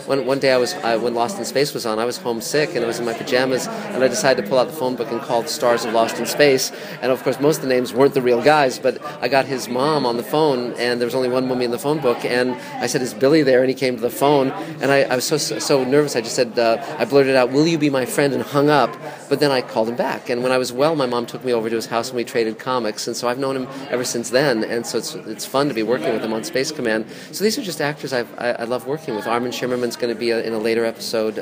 One day when Lost in Space was on, I was homesick, and I was in my pajamas, and I decided to pull out the phone book and call the stars of Lost in Space. And of course, most of the names weren't the real guys, but I got his mom on the phone, and there was only one Mumy in the phone book, and I said, "Is Billy there?" And he came to the phone, and I was so nervous. I just said, I blurted out, "Will you be my friend?" and hung up. But then I called him back. And when I was well, my mom took me over to his house and we traded comics. And so I've known him ever since then. And so it's fun to be working with him on Space Command. So these are just actors I love working with. Armin Shimmerman's going to be in a later episode.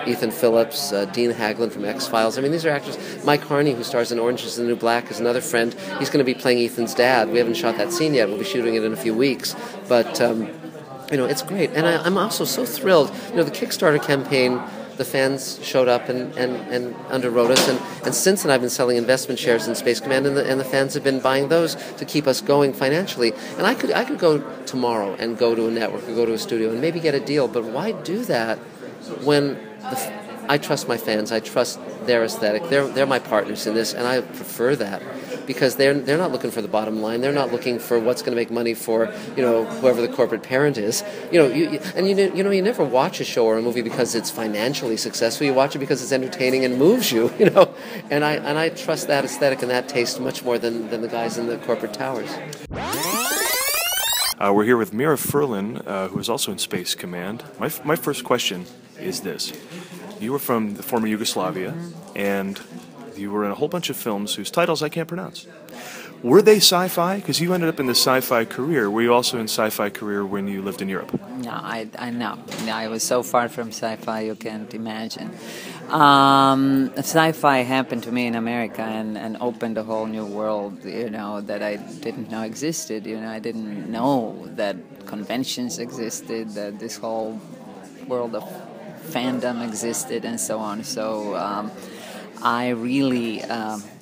Ethan Phillips, Dean Haglund from X-Files. I mean, these are actors. Mike Harney, who stars in Orange is the New Black, is another friend. He's going to be playing Ethan's dad. We haven't shot that scene yet. We'll be shooting it in a few weeks. But, it's great. And I'm also so thrilled. The Kickstarter campaign the fans showed up and underwrote us, and since then I've been selling investment shares in Space Command, and the fans have been buying those to keep us going financially. And I could go tomorrow and go to a network or go to a studio and maybe get a deal, but why do that when I trust my fans, I trust their aesthetic, they're my partners in this, and I prefer that. Because they're not looking for the bottom line. They're not looking for what's going to make money for whoever the corporate parent is. You never watch a show or a movie because it's financially successful. You watch it because it's entertaining and moves you. And I trust that aesthetic and that taste much more than the guys in the corporate towers. We're here with Mira Furlan, who is also in Space Command. My first question is this: you were from the former Yugoslavia, and you were in a whole bunch of films whose titles I can't pronounce. Were they sci-fi? Because you ended up in the sci-fi career. Were you also in sci-fi career when you lived in Europe? No, I was so far from sci-fi you can't imagine. Sci-fi happened to me in America and opened a whole new world, that I didn't know existed. I didn't know that conventions existed, that this whole world of fandom existed, and so on. So I really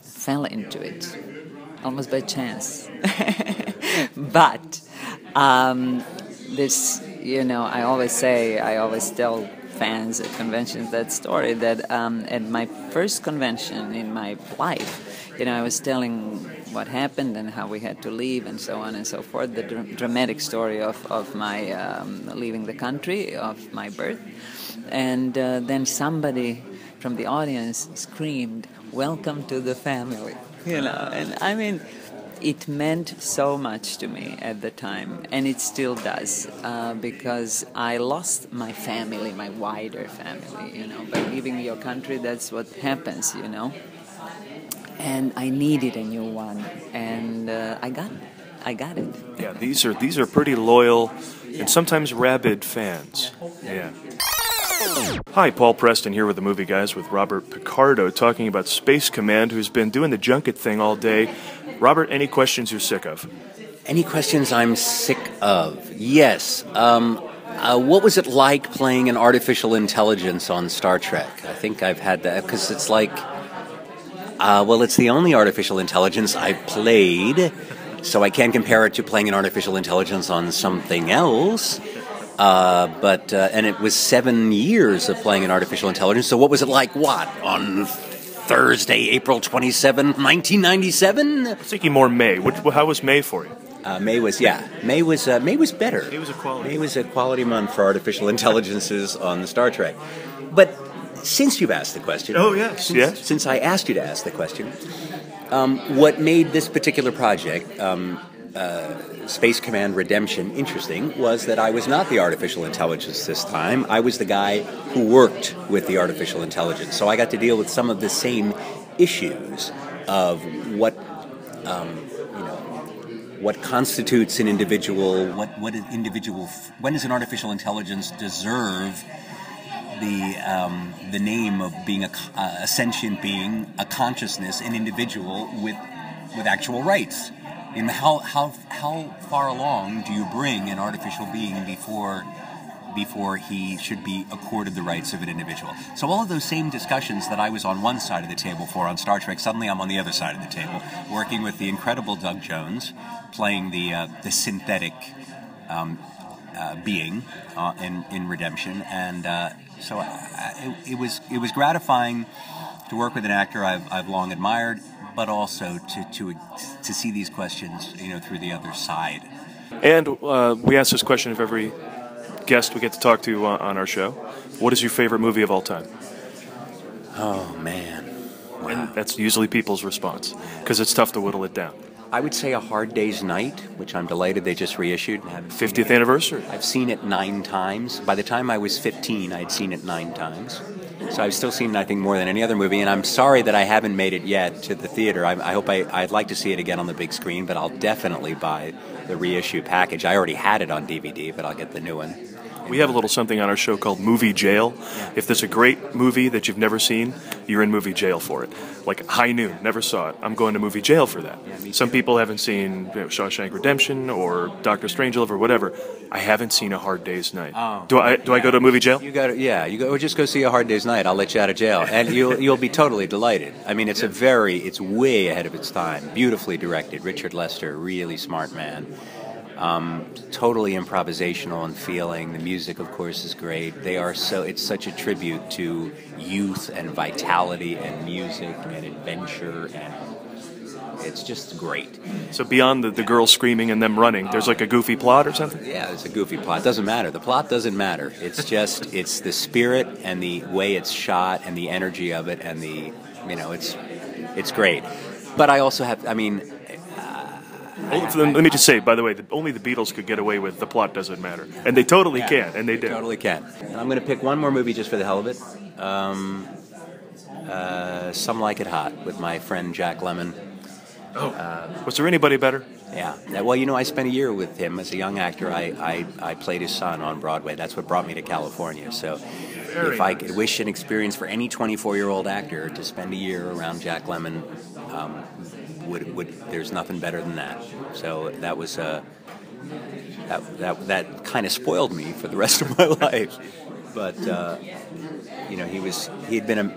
fell into it, almost by chance. But this, I always tell fans at conventions that story, that at my first convention in my life, I was telling what happened and how we had to leave and so on and so forth, the dramatic story of my leaving the country, of my birth. And then somebody from the audience screamed, "Welcome to the family," and I mean, it meant so much to me at the time, and it still does, because I lost my family, my wider family, by leaving your country. That's what happens, and I needed a new one, and I got it. Yeah, these are pretty loyal and sometimes rabid fans. Yeah. Hi, Paul Preston here with the Movie Guys with Robert Picardo, talking about Space Command, who's been doing the junket thing all day. Robert, any questions you're sick of? Any questions I'm sick of? Yes. What was it like playing an artificial intelligence on Star Trek? I think I've had that, because it's like, it's the only artificial intelligence I've played, so I can't compare it to playing an artificial intelligence on something else. And it was 7 years of playing an artificial intelligence. So what was it like, on Thursday, April 27, 1997? I'm thinking more May. How was May for you? May was better. May was a quality month for artificial intelligences on Star Trek. But since you've asked the question... Oh, yes. Since I asked you to ask the question, what made this particular project... Space Command Redemption interesting was that I was not the artificial intelligence this time. I was the guy who worked with the artificial intelligence. So I got to deal with some of the same issues of what constitutes an individual, when does an artificial intelligence deserve the name of being a sentient being, a consciousness, an individual with actual rights? And how far along do you bring an artificial being before he should be accorded the rights of an individual? So all of those same discussions that I was on one side of the table for on Star Trek, suddenly I'm on the other side of the table, working with the incredible Doug Jones, playing the synthetic being in Redemption, and so it was gratifying to work with an actor I've long admired, but also to see these questions, through the other side. And we ask this question of every guest we get to talk to on our show. What is your favorite movie of all time? Oh, man. Wow. And that's usually people's response, because it's tough to whittle it down. I would say A Hard Day's Night, which I'm delighted they just reissued. 50th anniversary. I've seen it 9 times. By the time I was 15, I'd seen it 9 times. So I've still seen, I think, more than any other movie, and I'm sorry that I haven't made it yet to the theater. I'd like to see it again on the big screen, but I'll definitely buy the reissue package. I already had it on DVD, but I'll get the new one. We have a little something on our show called Movie Jail. If there's a great movie that you've never seen, you're in movie jail for it. Like High Noon, never saw it. I'm going to movie jail for that. Some people haven't seen Shawshank Redemption or Doctor Strangelove or whatever. I haven't seen A Hard Day's Night. Oh. Do I go to movie jail? You got to, yeah. You go just go see A Hard Day's Night. I'll let you out of jail, and you'll be totally delighted. I mean, it's way ahead of its time. Beautifully directed. Richard Lester, really smart man. Totally improvisational and feeling. The music, of course, is great. It's such a tribute to youth and vitality and music and adventure, and it's just great. So beyond the girls screaming and them running, there's like a goofy plot or something? Yeah, it's a goofy plot. Doesn't matter. The plot doesn't matter. It's just, it's the spirit and the way it's shot and the energy of it and it's great. But I also have, let me just say, by the way, only the Beatles could get away with the plot doesn't matter. And they totally can, and they did. Totally can. And I'm going to pick one more movie just for the hell of it. Some Like It Hot with my friend Jack Lemmon. Was there anybody better? Yeah. Well, I spent a year with him as a young actor. I played his son on Broadway. That's what brought me to California. So if I could wish an experience for any 24-year-old actor to spend a year around Jack Lemmon, there's nothing better than that. So that was that kind of spoiled me for the rest of my life. But he'd been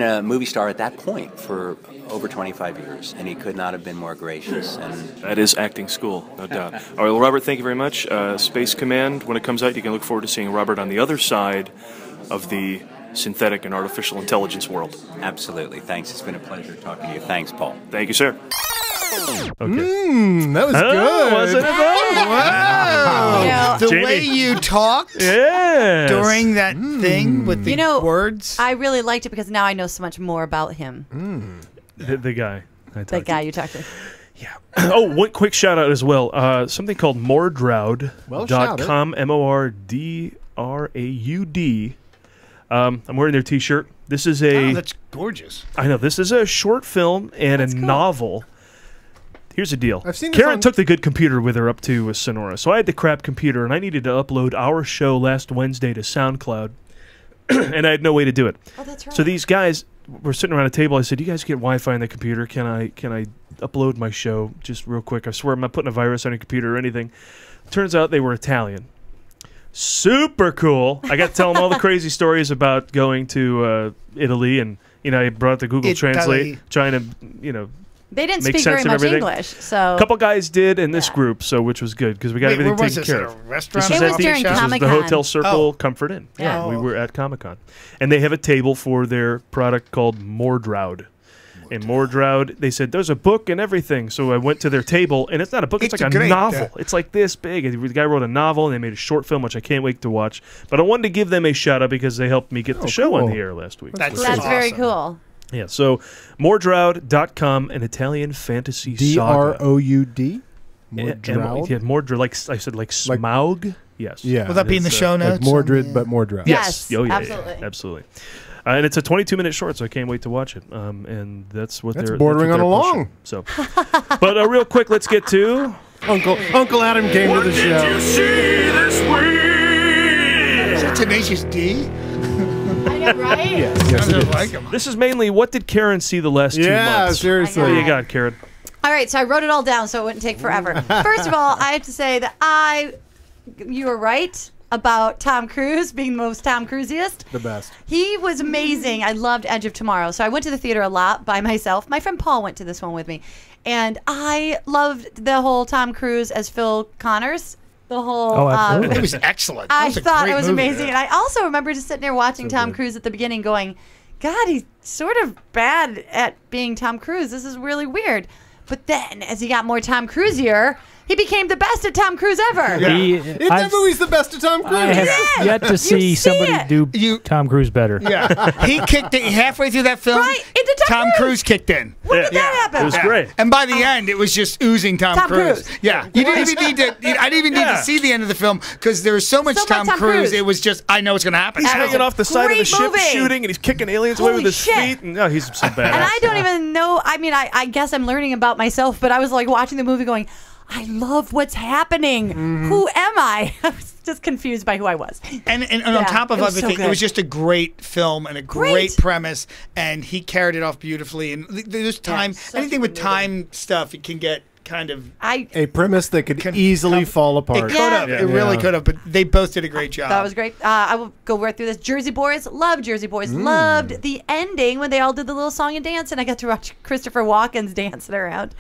a movie star at that point for over 25 years, and he could not have been more gracious. And that is acting school, no doubt. All right, well, Robert, thank you very much. Space Command, when it comes out, you can look forward to seeing Robert on the other side of the synthetic and artificial intelligence world. Absolutely. Thanks. It's been a pleasure talking to you. Thanks, Paul. Thank you, sir. That was good. Wasn't it though? Wow. The Jamie. way you talked during that thing with the words. I really liked it because now I know so much more about him. The guy. The guy you talked to. Yeah. Oh, one quick shout out as well. Something called Mordroud.com. MORDRAUD. I'm wearing their T-shirt. This is a. Oh, that's gorgeous. I know. This is a short film and a novel. Here's the deal. I've seen this Karen took the good computer with her up to Sonora, so I had the crap computer, and I needed to upload our show last Wednesday to SoundCloud, and I had no way to do it. Oh, that's right. So these guys were sitting around a table. I said, "You guys get Wi-Fi on the computer? Can I upload my show just real quick? I swear I'm not putting a virus on your computer or anything." Turns out they were Italian. Super cool. I got to tell them all the crazy stories about going to Italy, and I brought up the Google Translate, trying to They didn't make speak sense very of much everything. English, so A couple guys did in this group, so which was good because we got everything taken care of. At a restaurant? This It was at during this was the Comic-Con. Hotel Circle Comfort Inn. Yeah. We were at Comic-Con, and they have a table for their product called Mordroud. And Mordroud, they said there's a book and everything. So I went to their table, and it's not a book; it's like a great, novel. It's like this big. The guy wrote a novel, and they made a short film, which I can't wait to watch. But I wanted to give them a shout out because they helped me get the show on the air last week. That's very cool. Yeah, so Mordroud.com, an Italian fantasy saga. DROUD? Mordroud? Yeah, Mordroud, like I said, like Smaug. Yes. Yeah. Will that be in the show notes? Like Mordred, but Mordroud. Yes. Yes, Oh, yeah, absolutely. Yeah, absolutely. And it's a 22-minute short, so I can't wait to watch it. And that's what That's they're bordering that's on what a they're long. pushing. So, but real quick, let's get to Uncle Adam came to the show. Did you see this week? Is that Tenacious D? I know, right? Yes, I it don't is. like him. This is mainly what did Karen see the last 2 months? Yeah, seriously. What do you got, Karen? All right, so I wrote it all down so it wouldn't take forever. First of all, I have to say that you were right about Tom Cruise being the most Tom Cruisiest. The best. He was amazing. I loved Edge of Tomorrow. So I went to the theater a lot by myself. My friend Paul went to this one with me. And I loved the whole Tom Cruise as Phil Connors. The whole. Oh, absolutely. It was excellent. I That was a thought great it was movie. amazing. And I also remember just sitting there watching Tom Cruise at the beginning going, God, he's sort of bad at being Tom Cruise. This is really weird. But then, as he got more Tom Cruisier, he became the best at Tom Cruise ever. Yeah. That movie's the best of Tom Cruise. I have yet to see somebody do Tom Cruise better. Yeah, he kicked it halfway through that film. Right, into Tom Cruise kicked in. When did that happen? It was great. And by the end, it was just oozing Tom Cruise. Yeah. You didn't even need to. I didn't even need to see the end of the film because there was so much Tom Cruise. It was just, I know it's going to happen. He's hanging off the side of the ship, movie. shooting, and he's kicking aliens away with his feet. And he's so bad. And I don't even know. I mean, I guess I'm learning about myself, but I was like watching the movie going, I love what's happening. Who am I? I was just confused by who I was. And on top of everything, it was just a great film and a great premise, and he carried it off beautifully. And there's time, anything with time stuff, it can get kind of a premise that could easily fall apart. It could have. It really could have. But they both did a great job. That was great. I will go right through this. Jersey Boys. Loved Jersey Boys. Loved the ending when they all did the little song and dance, and I got to watch Christopher Walken's dancing around.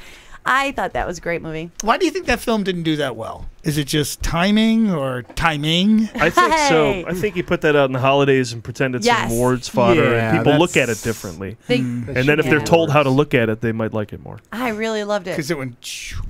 I thought that was a great movie. Why do you think that film didn't do that well? Is it just timing or timing? I think so. I think he put that out in the holidays and pretended some awards fodder, and people look at it differently. And then if they're told how to look at it, they might like it more. I really loved it. Because it went...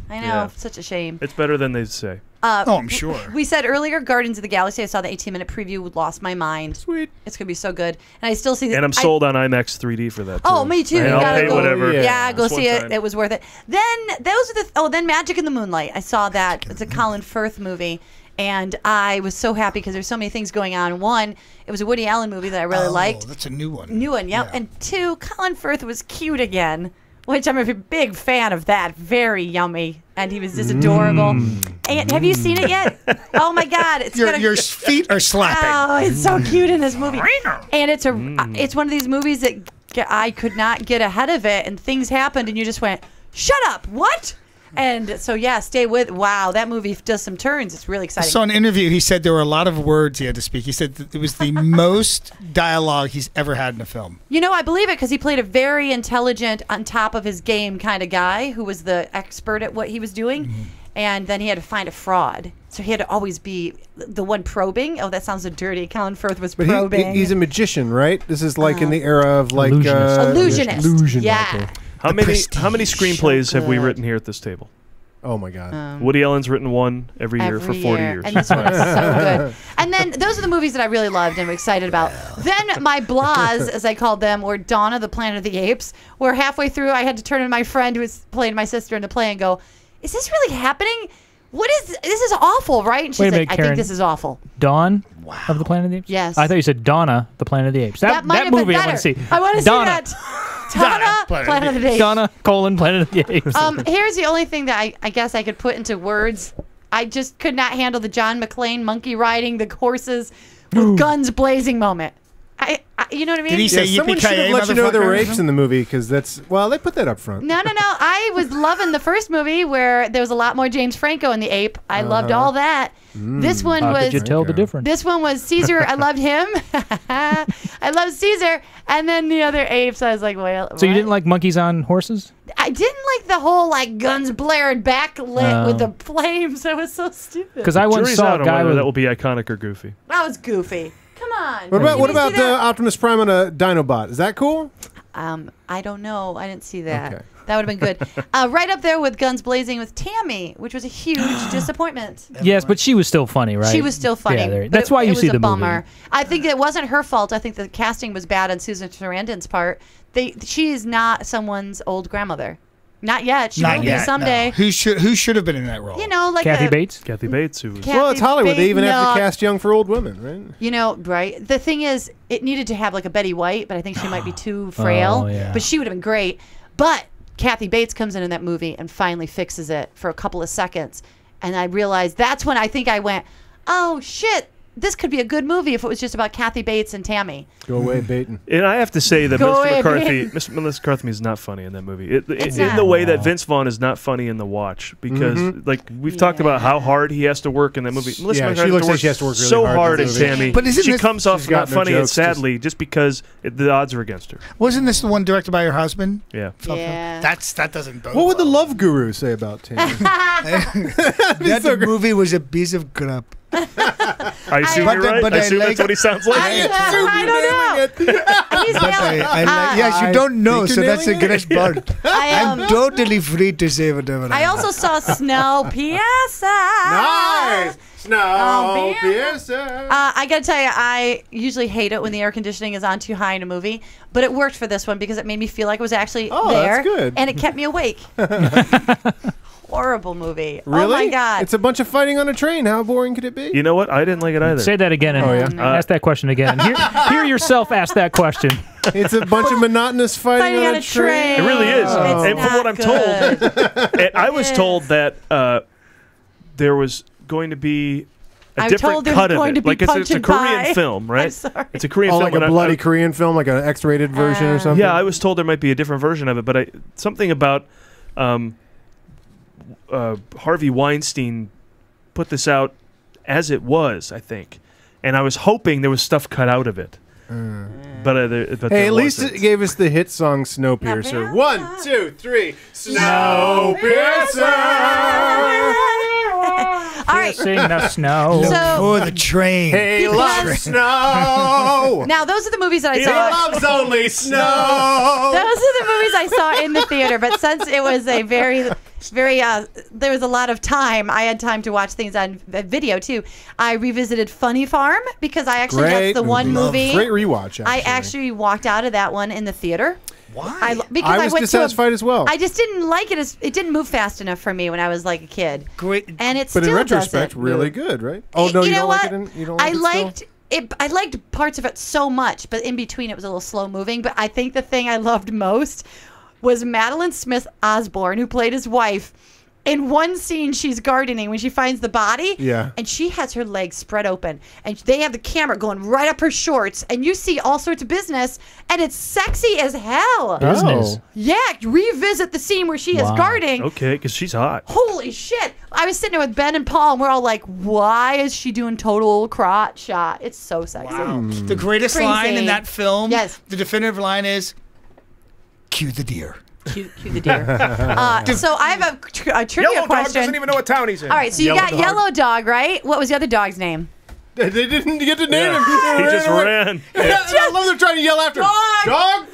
I know. Such a shame. It's better than they say. I'm sure. We said earlier, Guardians of the Galaxy. I saw the 18-minute preview. Lost my mind. Sweet. It's gonna be so good. And I still see. And I'm sold on IMAX 3D for that. Oh, me too. I'll pay whatever. Yeah, go see it. It was worth it. Then those are then Magic in the Moonlight. I saw that. It's a Colin Firth movie. And I was so happy because there's so many things going on. One, it was a Woody Allen movie that I really liked. Oh, that's a new one. New one, yep. And two, Colin Firth was cute again, which I'm a big fan of that. Very yummy. And he was just adorable. And have you seen it yet? Oh my God! Your feet are slapping. Oh, it's so cute in this movie. And it's one of these movies that I could not get ahead of it, and things happened, and you just went, "Shut up! What?" And so stay with. Wow, that movie does some turns. It's really exciting. I saw an interview. He said there were a lot of words he had to speak. He said that it was the most dialogue he's ever had in a film. You know, I believe it because he played a very intelligent, on top of his game kind of guy who was the expert at what he was doing. And then he had to find a fraud. So he had to always be the one probing. Oh, that sounds so dirty. Colin Firth was probing. He's a magician, right? This is like in the era of like... Illusionist. Yeah. How many screenplays have we written here at this table? Oh my God! Woody Allen's written one every year for 40 years. And this one is so good. And then those are the movies that I really loved and was excited about. Then my blahs, as I called them, were Dawn of the Planet of the Apes, where halfway through I had to turn to my friend who was playing my sister in the play and go, "Is this really happening? What is this? Is awful, right?" And she's like, "I think this is awful." Dawn of the Planet of the Apes? Yes. I thought you said Donna, the Planet of the Apes. That movie I want to see. I want to see that. Donna, Planet of the Apes. Donna, Planet of the Apes. Here's the only thing that I guess I could put into words. I just could not handle the John McClane monkey riding the horses with guns blazing moment. You know what I mean? Did he say someone should have let you know there were apes in the movie because that's they put that up front. No. I was loving the first movie where there was a lot more James Franco in the ape. I loved all that. This one was. Did you tell the difference? This one was Caesar. I loved him. I loved Caesar, and then the other apes. I was like, well. So you didn't like monkeys on horses? I didn't like the whole guns blaring backlit with the flames. That was so stupid. Because I once saw a guy that will be iconic or goofy. That was goofy. Come on. What about Optimus Prime on a Dinobot? Is that cool? I don't know. I didn't see that. Okay. That would have been good. Right up there with Guns Blazing with Tammy, which was a huge disappointment. Yes, but she was still funny, right? She was still funny. Yeah, that's why you see the bummer. movie. I think it wasn't her fault. I think the casting was bad on Susan Sarandon's part. She is not someone's old grandmother. Not yet. She will be someday. No. Who should have been in that role? You know, like Kathy Bates. Kathy Bates. Who was it's Hollywood. They even have to cast young for old women, right? You know, right? The thing is, it needed to have like a Betty White, but I think she might be too frail. Oh, yeah. But she would have been great. But Kathy Bates comes in that movie and finally fixes it for a couple of seconds, and I realized that's when I think I went, "Oh shit, this could be a good movie if it was just about Kathy Bates and Tammy." Go away, Baton. And I have to say that Mr. McCarthy is not funny in that movie. In the way that Vince Vaughn is not funny in The Watch, because we've talked about how hard he has to work in that movie. Melissa she looks like she has to work really so hard at Tammy. But she comes off not funny, and sadly, just because the odds are against her. Wasn't this the one directed by her husband? Yeah. That doesn't bode What would the Love Guru say about Tammy? That movie was a piece of crap. I assume you're right. I assume that's what he sounds like. I don't know. Yes, you don't know, so that's a great part. I'm totally free to say whatever I also saw Snowpiercer. Nice. Snowpiercer. I gotta tell you, I usually hate it when the air conditioning is on too high in a movie, but it worked for this one because it made me feel like I was actually there, that's good. and it kept me awake. horrible movie. Really? Oh my god! It's a bunch of fighting on a train. How boring could it be? You know what? I didn't like it either. Say that again and ask that question again. Hear yourself ask that question. It's a bunch of monotonous fighting on a train. It really is. Oh. And from what I'm told, and I was told that there was going to be a different cut of it. Like it's a Korean film, right? I'm sorry. It's a Korean film. Like a bloody Korean film, like an X-rated version or something? Yeah, I was told there might be a different version of it, but something about Harvey Weinstein put this out as it was, I think. And I was hoping there was stuff cut out of it. But hey, at least it gave us the hit song Snowpiercer. 1, 2, 3. Snowpiercer! All right. Sing the snow. For the train. He loves snow. Now, those are the movies that I He saw. loves only snow. Those are the movies I saw in the theater. But since it was a very, there was a lot of time. I had time to watch things on video too. I revisited Funny Farm because I actually that's the one movie. Great rewatch. I actually walked out of that one in the theater. Why? Because I was dissatisfied as well. I just didn't like it. It didn't move fast enough for me when I was like a kid. Great, and it but still in retrospect, doesn't really move. good, right? Oh no, you know don't what? like it. You don't like I it liked still? it. I liked parts of it so much, but in between it was a little slow moving. But I think the thing I loved most was Madeline Smith Osborne, who played his wife. In one scene, she's gardening when she finds the body. Yeah. And she has her legs spread open. And they have the camera going right up her shorts. And you see all sorts of business. And it's sexy as hell. Business. Yeah. Revisit the scene where she is gardening. Okay, because she's hot. Holy shit. I was sitting there with Ben and Paul, and we're all like, why is she doing total crotch shot? It's so sexy. Wow. The greatest line in that film, the definitive line is, cue the deer. Cue the deer. So I have a trivia Yellow question. Dog doesn't even know what town he's in. All right, so you got Yellow Dog, right? What was the other dog's name? They didn't get to name him. He just ran. I love them trying to yell after him. Dog!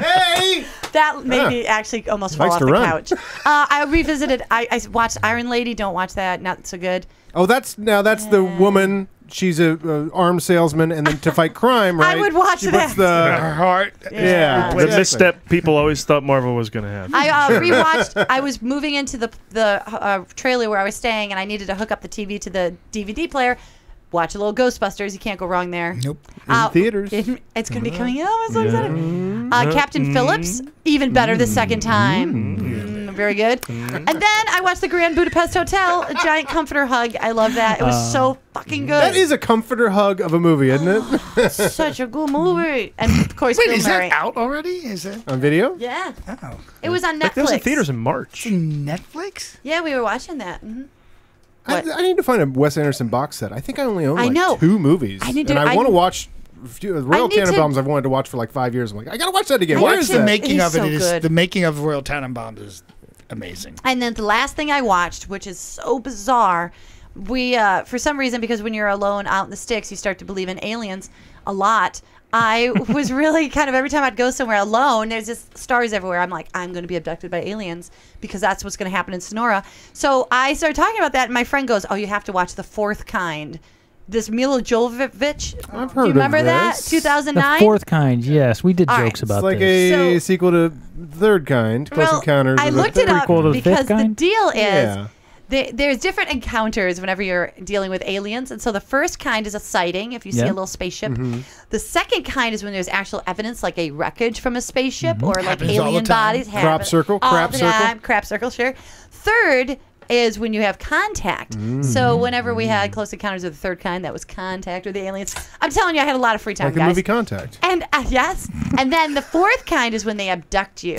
Hey! That made me actually almost fall Likes off to the run. couch. I revisited. I watched Iron Lady. Don't watch that. Not so good. Oh, that's the woman. She's a arms salesman, and then to fight crime, right? I would watch she puts that. Her heart. Yeah. The misstep people always thought Marvel was going to have. I rewatched. I was moving into the trailer where I was staying, and I needed to hook up the TV to the DVD player. Watch a little Ghostbusters. You can't go wrong there. Nope. In theaters. It's going to be coming out. I'm so excited. Captain Phillips, even better the second time. Very good. And then I watched the Grand Budapest Hotel, a giant comforter hug. I love that. It was so fucking good. That is a comforter hug of a movie, isn't it? Such a good movie. And of course, Wait, Bill is Murray. that out already? Is it? On video? Yeah. Oh. It was on Like, that was in Netflix. theaters in March. Netflix? Yeah, we were watching that. Mm-hmm. I need to find a Wes Anderson box set. I think I only own I know. 2 movies. I need to- and I I- want to watch Royal need to- Tenenbaums I've wanted to watch for like 5 years. I'm like, I got to watch that again. I Where need is to- that? The making He's of it so is good. the making of Royal Tenenbaums is amazing. And then the last thing I watched, which is so bizarre, we for some reason, because when you're alone out in the sticks, you start to believe in aliens a lot. I was really kind of every time I'd go somewhere alone, there's just stars everywhere. I'm like, I'm going to be abducted by aliens because that's what's going to happen in Sonora. So I started talking about that, and my friend goes, "Oh, you have to watch The Fourth Kind." This Mila Jovovich. I've heard Do you remember of that? this. 2009. The Fourth Kind, yes. We did All jokes right. about It's like this. a So- sequel to Third Kind, Close Well, Encounters. I of the looked it up Prequel to the because Fifth the Kind? deal is Yeah. there's different encounters whenever you're dealing with aliens. And so the first kind is a sighting, if you see Yeah. a little spaceship. Mm-hmm. The second kind is when there's actual evidence, like a wreckage from a spaceship Mm-hmm. or like Happens all the alien time. bodies. Crop happen circle, all crap the circle. time. Crap circle, sure. Third is when you have contact. So whenever we had Close Encounters of the Third Kind, that was contact with the aliens. I'm telling you, I had a lot of free time, Like the guys. movie Contact. And yes, and then the fourth kind is when they abduct you.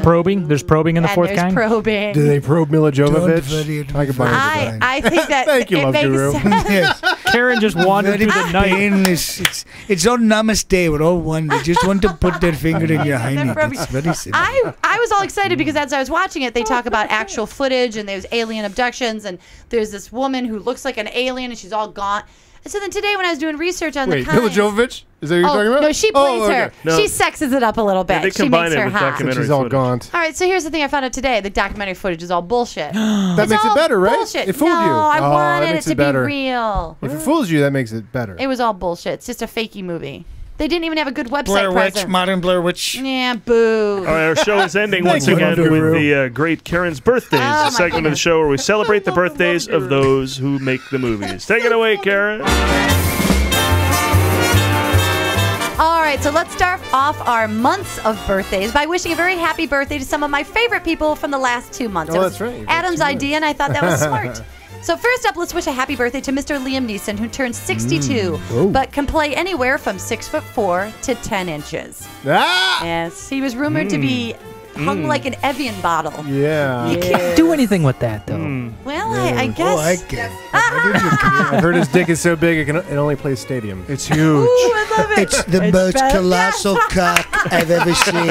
Probing? There's probing in the and fourth there's kind? probing. Do they probe Mila Don't Jovovich? I could buy it. I think that Thank you, it Love makes Guru. Yes. Karen just wandered through the night. Painless. It's all namaste. We're all one. They just want to put their finger in your hiney. It's very simple. I was all excited because as I was watching it, they talk about actual footage and there's alien abductions and there's this woman who looks like an alien and she's all gaunt. And so then today when I was doing research on Wait, the Mila kinds, Jovovich? Is that what you're talking about? no, she plays okay. her. No. She sexes it up a little bit. Yeah, they she combine makes it her with hot. documentary She's all footage. gaunt. All right, so here's the thing I found out today. The documentary footage is all bullshit. That It's makes it all better, right? Bullshit. It fooled no, you. I Oh, wanted that it makes to it better. be real. If it fools you, that makes it better. It was all bullshit. It's just a fakey movie. They didn't even have a good website Blair Witch, presence. modern Blair Witch. Yeah, boo. All right, our show is ending once again with the great Karen's Birthdays, a segment of the show where we celebrate the birthdays of those who make the movies. Take it away, Karen. All right, so let's start off our months of birthdays by wishing a very happy birthday to some of my favorite people from the last 2 months. Oh, It was that's right. Adam's idea, and I thought that was smart. So first up, let's wish a happy birthday to Mr. Liam Neeson, who turned 62, but can play anywhere from 6'4" to 10 inches. Ah! Yes, he was rumored to be hung like an Evian bottle. Yeah. You can't do anything with that, though. Well, I guess. Oh, I get it. I've heard his dick is so big it only plays stadium. It's huge. Ooh, I love it. It's the most colossal cock I've ever seen.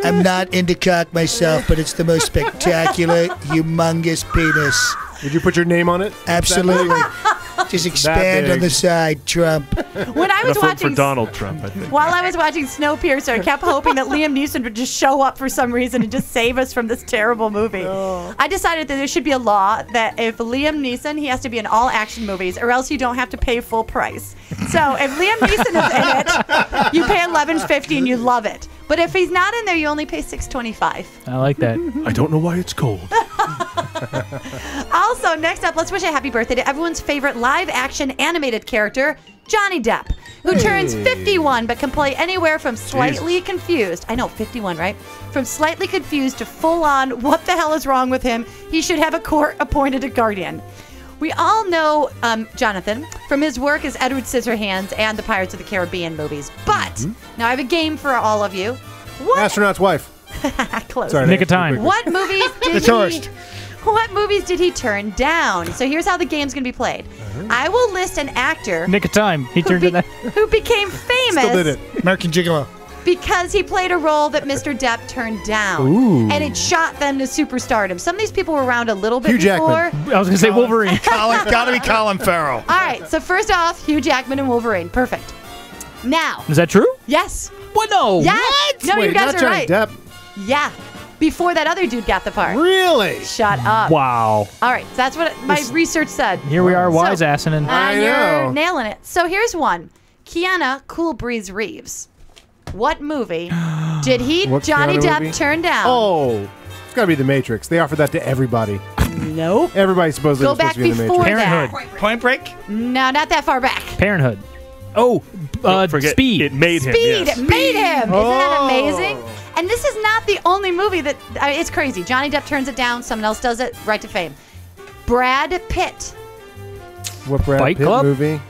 I'm not into cock myself, but it's the most spectacular, humongous penis. Did you put your name on it? Absolutely. Just expand on the side, Trump. When I was Enough watching for Donald Trump, I think. While I was watching Snowpiercer, I kept hoping that Liam Neeson would just show up for some reason and just save us from this terrible movie. I decided that there should be a law that if Liam Neeson, he has to be in all action movies, or else you don't have to pay full price. So if Liam Neeson is in it, you pay $11.50 and you love it. But if he's not in there, you only pay $6.25. I like that. I don't know why it's cold. Also, next up, let's wish a happy birthday to everyone's favorite live-action animated character, Johnny Depp, who turns 51 but can play anywhere from slightly confused. I know, 51, right? From slightly confused to full-on, what the hell is wrong with him? He should have a court-appointed guardian. We all know Jonathan from his work as Edward Scissorhands and the Pirates of the Caribbean movies. But now I have a game for all of you. Astronaut's wife. Close. Sorry, Nick of time. What movies did What movies did he turn down? So here's how the game's going to be played. I will list an actor Nick of time. He turned to that. who became famous Still did it. American Gigolo. because he played a role that Mr. Depp turned down. Ooh. And it shot them to superstardom. Some of these people were around a little bit Hugh before. Jackman. I was going to say Wolverine. Gotta be Colin Farrell. All right, so first off, Hugh Jackman and Wolverine. Perfect. Now. Is that true? Yes. What? No. Yes. What? No, Wait, you guys not are Johnny right. Depp. Yeah. Before that other dude got the part. Really? Shut up. Wow. All right, so that's what my research said. Here we are, wise assing and You're nailing it. So here's one. Keanu Cool Breeze Reeves. What movie did Johnny Depp turn down? Oh, it's got to be The Matrix. They offered that to everybody. Nope. Everybody supposedly Go was supposed back to be in The before Matrix. that. Point Break? No, not that far back. Parenthood. Oh, Speed. It made him. Speed. Yes. It made him. Isn't that amazing? And this is not the only movie that it's crazy. Johnny Depp turns it down. Someone else does it. Right to fame. Brad Pitt. What Brad Fight Pitt Club? movie?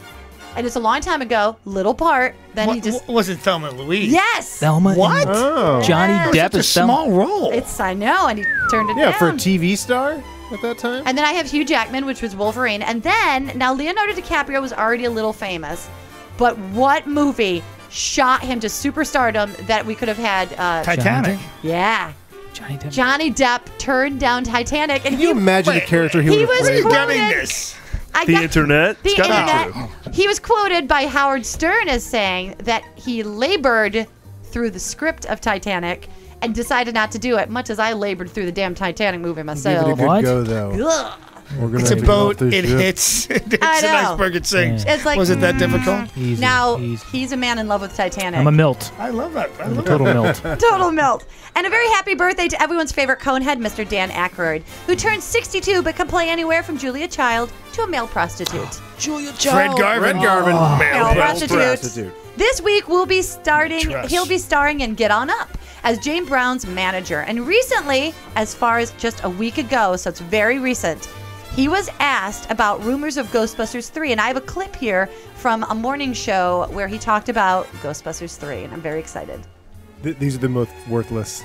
And it's a long time ago. Little part. Then he just. Was it Thelma and Louise? Yes. Thelma. What? Oh. Johnny Depp Such a is Thelma. small role. I know, and he turned it Yeah, down. for a TV star at that time? And then I have Hugh Jackman, which was Wolverine. And then, now Leonardo DiCaprio was already a little famous. But what movie shot him to superstardom that we could have had? Titanic. Yeah. Johnny Depp. Turned down Titanic. And Can you imagine the character he would have was played? quoted- Getting this. The internet? The It's gotta be internet. true. He was quoted by Howard Stern as saying that he labored through the script of Titanic and decided not to do it, much as I labored through the damn Titanic movie myself. Give it a good go, though. Ugh. We're gonna It's a have to boat. go off this It ship. hits. It hits I an know. iceberg. It sinks. It's like, Was it that difficult? Easy, now, easy. he's a man in love with Titanic. I'm a milt. I love that. I love Total that. milt. Total melt. And a very happy birthday to everyone's favorite conehead, Mr. Dan Aykroyd, who turned 62 but can play anywhere from Julia Child to a male prostitute. Julia Fred Garvin. Male prostitute. Prostitute. This week we'll be starting. Trust. He'll be starring in Get On Up as Jane Brown's manager. And recently, as far as just a week ago, so it's very recent, he was asked about rumors of Ghostbusters 3. And I have a clip here from a morning show where he talked about Ghostbusters 3, and I'm very excited. These are the most worthless.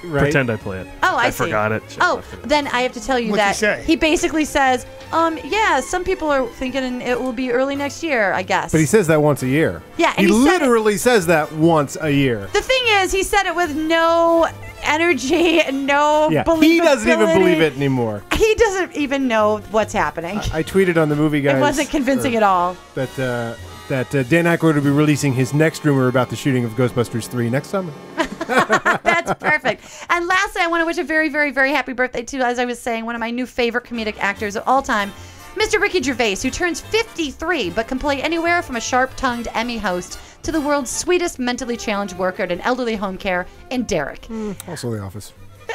Right? Pretend I play it. Oh, I see. forgot it. Should've Oh, left it. then I have to tell you What'd he that say? he basically says, yeah, some people are thinking it will be early next year, I guess. But he says that once a year. Yeah, and he he said it- literally says that once a year. The thing is, he said it with no energy and no Yeah, believability. he doesn't even believe it anymore. He doesn't even know what's happening. I tweeted on the movie guys. It wasn't convincing at all. That Dan Aykroyd will be releasing his next rumor about the shooting of Ghostbusters 3 next summer. That's perfect. And lastly, I want to wish a very, very, very happy birthday to, as I was saying, one of my new favorite comedic actors of all time, Mr. Ricky Gervais, who turns 53 but can play anywhere from a sharp-tongued Emmy host to the world's sweetest mentally challenged worker at an elderly home care in Derek. Also The Office.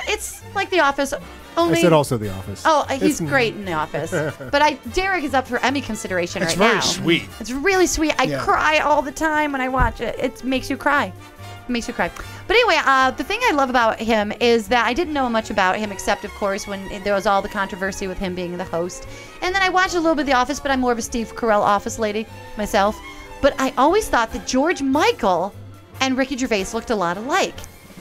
It's like The Office, only... I said also The Office. Oh, he's great in The Office. But Derek is up for Emmy consideration right now. It's very sweet. It's really sweet. I cry all the time when I watch it. It makes you cry. It makes you cry. But anyway, the thing I love about him is that I didn't know much about him except, of course, when there was all the controversy with him being the host. And then I watched a little bit of The Office, but I'm more of a Steve Carell Office lady myself. But I always thought that George Michael and Ricky Gervais looked a lot alike.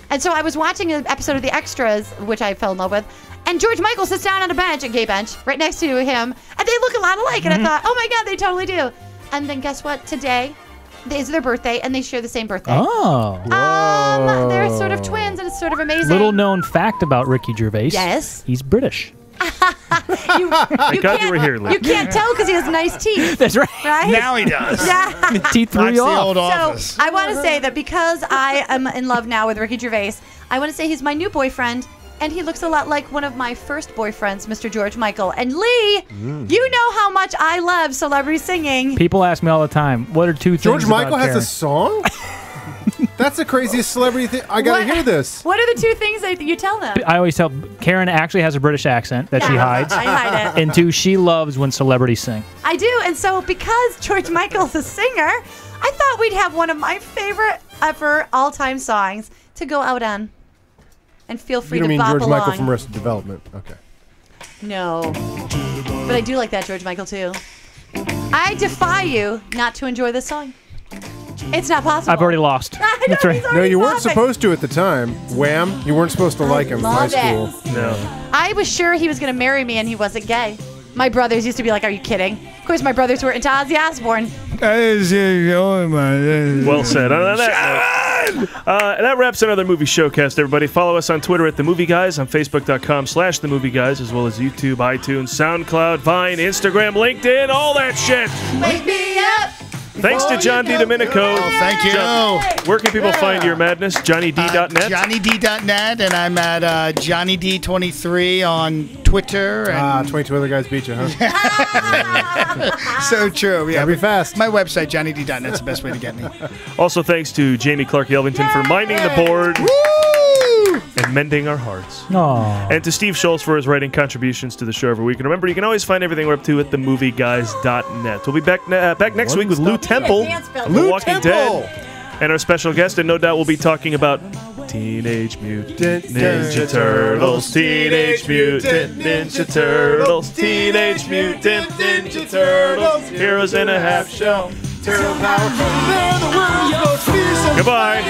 And so I was watching an episode of The Extras, which I fell in love with, and George Michael sits down on a bench, a gay bench, right next to him, and they look a lot alike. And I thought, oh my God, they totally do. And then guess what? Today is their birthday, and they share the same birthday. Oh. They're sort of twins, and it's sort of amazing. Little known fact about Ricky Gervais. Yes. He's British. I thought you were here, Lee. You can't tell because he has nice teeth. That's right. Now he does. Yeah. Teeth threw you off. So I want to say that because I am in love now with Ricky Gervais, I want to say he's my new boyfriend, and he looks a lot like one of my first boyfriends, Mr. George Michael. And Lee, you know how much I love celebrity singing. People ask me all the time, what are two things George Michael about has a song? That's the craziest celebrity thing. I gotta hear this. What are the two things that you tell them? I always tell Karen actually has a British accent that she hides. I hide it. And two, she loves when celebrities sing. I do, and so because George Michael's a singer, I thought we'd have one of my favorite ever all-time songs to go out on. And feel free You don't to mean bop George along. Michael from Arrested Development. Okay. No. But I do like that George Michael, too. I defy you not to enjoy this song. It's not possible. I've already lost. That's right. No, you weren't supposed to at the time. Wham! You weren't supposed to like him in high love it. school. No. I was sure he was going to marry me and he wasn't gay. My brothers used to be like, are you kidding? Of course, my brothers were into Ozzy Osbourne. Well said. That wraps another movie showcast, everybody. Follow us on Twitter at The Movie Guys, on Facebook.com/The Movie Guys, as well as YouTube, iTunes, SoundCloud, Vine, Instagram, LinkedIn, all that shit. Wake me up. Thanks to John DiDomenico. Oh, thank you. John, where can people find your madness? JohnnyD.net? JohnnyD.net, and I'm at JohnnyD23 on Twitter. And 22 other guys beat you, huh? So true. Yeah, Gotta be fast. My website, JohnnyD.net's the best way to get me. Also, thanks to Jamie Clark Yelvington for minding the board and mending our hearts. Aww. And to Steve Schultz for his writing contributions to the show every week. And remember, you can always find everything we're up to at themovieguys.net. We'll be back next week with Lou Temple, The Walking Dead, and our special guest. And no doubt we'll be talking about Teenage Mutant Ninja Turtles, Teenage Mutant Ninja Turtles, Teenage Mutant Ninja Turtles, Heroes in a Half Shell. Turtle power. Goodbye.